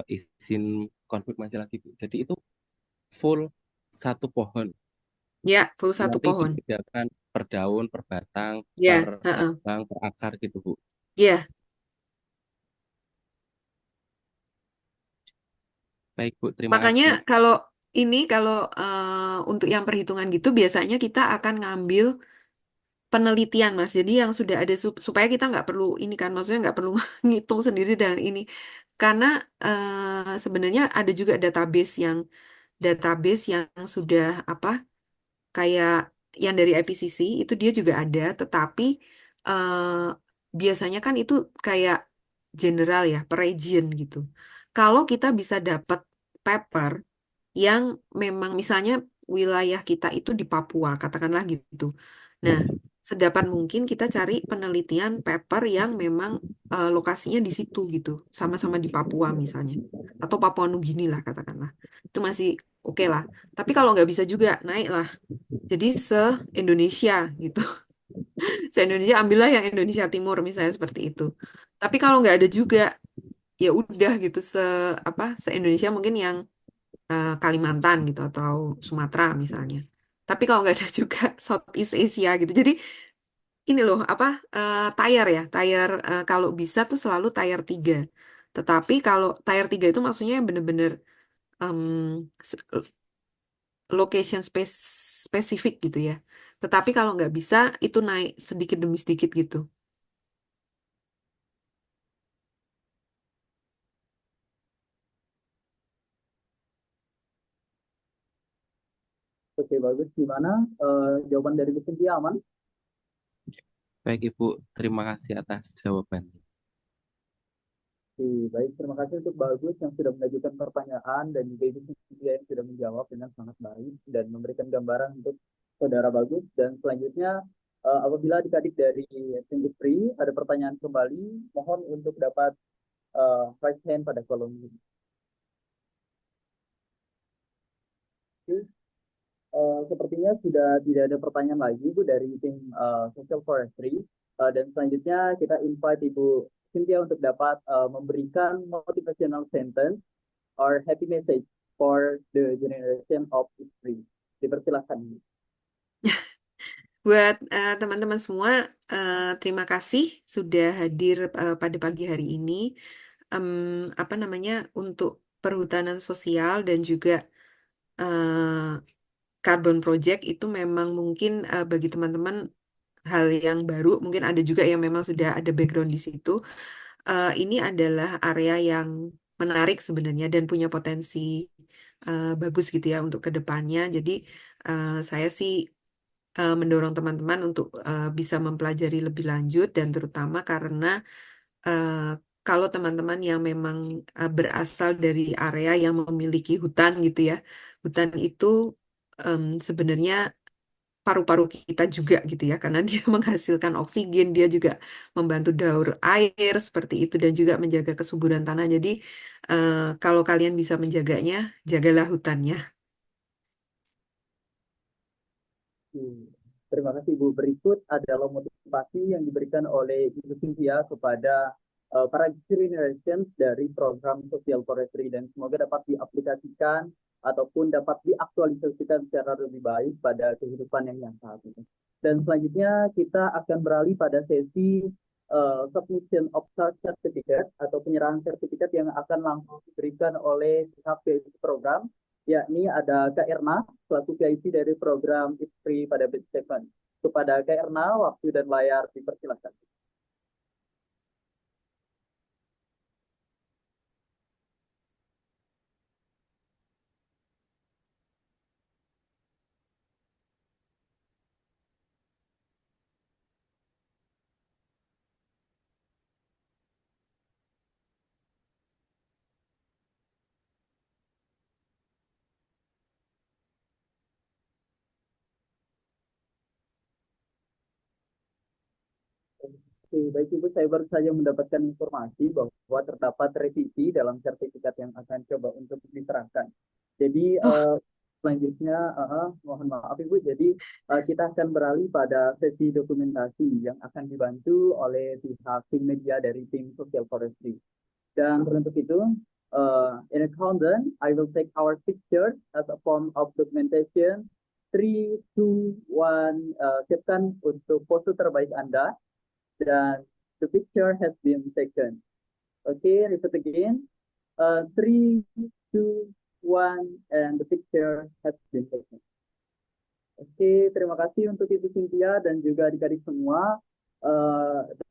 Izin konfirmasi lagi, Bu. Jadi itu full satu pohon. Ya, full satu Nanti pohon. dibedakan per daun, per batang, per Ya, heeh. cabang, per akar gitu, Bu. Ya, Baik, Bu. Terima makanya kasih. kalau untuk yang perhitungan gitu biasanya kita akan ngambil penelitian Mas. Jadi yang sudah ada supaya kita nggak perlu ini kan, maksudnya nggak perlu ngitung sendiri dan ini. Karena sebenarnya ada juga database yang sudah apa kayak yang dari IPCC itu dia juga ada, tetapi eh, biasanya kan itu kayak general ya, per region gitu. Kalau kita bisa dapat paper yang memang misalnya wilayah kita itu di Papua, katakanlah gitu. Nah, sedapat mungkin kita cari penelitian paper yang memang lokasinya di situ gitu, sama-sama di Papua misalnya, atau Papua Nugini lah katakanlah. Itu masih oke lah. Tapi kalau nggak bisa juga naik lah. Jadi se-Indonesia gitu. Se-Indonesia ambillah yang Indonesia Timur misalnya seperti itu. Tapi kalau nggak ada juga, ya udah gitu se-Indonesia mungkin yang Kalimantan gitu atau Sumatera misalnya. Tapi kalau nggak ada juga Southeast Asia gitu. Jadi ini loh tier ya, tier kalau bisa tuh selalu tier 3. Tetapi kalau tier 3 itu maksudnya yang bener-bener em, s- location spesifik gitu ya. Tetapi kalau nggak bisa itu naik sedikit demi sedikit gitu. Oke, bagus. Gimana? Jawaban dari Bu Cynthia aman? Baik, Ibu. Terima kasih atas jawabannya. Oke, baik. Terima kasih untuk Bagus yang sudah mengajukan pertanyaan dan juga Ibu Cynthia yang sudah menjawab dengan sangat baik dan memberikan gambaran untuk Saudara Bagus. Dan selanjutnya, apabila adik-adik dari tim Free ada pertanyaan kembali, mohon untuk dapat raise hand pada kolom ini. Oke, sepertinya sudah tidak ada pertanyaan lagi Bu dari tim Social Forestry. Dan selanjutnya kita invite Ibu Cynthia untuk dapat memberikan motivational sentence or happy message for the generation of history. Dipersilahkan. Buat teman-teman semua, terima kasih sudah hadir pada pagi hari ini. Apa namanya untuk perhutanan sosial dan juga Carbon Project itu memang mungkin bagi teman-teman hal yang baru. Mungkin ada juga yang memang sudah ada background di situ. Ini adalah area yang menarik sebenarnya dan punya potensi bagus gitu ya untuk kedepannya. Jadi saya sih mendorong teman-teman untuk bisa mempelajari lebih lanjut dan terutama karena eh, kalau teman-teman yang memang berasal dari area yang memiliki hutan gitu ya, hutan itu sebenarnya paru-paru kita juga gitu ya, karena dia menghasilkan oksigen, dia juga membantu daur air seperti itu dan juga menjaga kesuburan tanah. Jadi kalau kalian bisa menjaganya, jagalah hutannya. Terima kasih Bu. Berikut adalah motivasi yang diberikan oleh Ibu Cynthia kepada para generations dari program Social Forestry dan semoga dapat diaplikasikan ataupun dapat diaktualisasikan secara lebih baik pada kehidupan yang nyata. Dan selanjutnya kita akan beralih pada sesi submission of certificate atau penyerahan sertifikat yang akan langsung diberikan oleh pihak PIC program, yakni ada Kak Erna selaku PIC dari program It's Free pada batch 7. Kepada Kak Erna, waktu dan layar dipersilakan. Oke, baik Ibu, saya baru saja mendapatkan informasi bahwa terdapat revisi dalam sertifikat yang akan coba untuk diterapkan. Jadi Oh, selanjutnya, mohon maaf Ibu, jadi kita akan beralih pada sesi dokumentasi yang akan dibantu oleh pihak tim media dari tim Social Forestry. Dan untuk itu, in a countdown, I will take our pictures as a form of documentation. 3, 2, 1, siapkan untuk pose terbaik Anda. Dan the picture has been taken. Okay, repeat again. 3, 2, 1, and the picture has been taken. Oke, terima kasih untuk Ibu Cynthia dan juga adik-adik semua.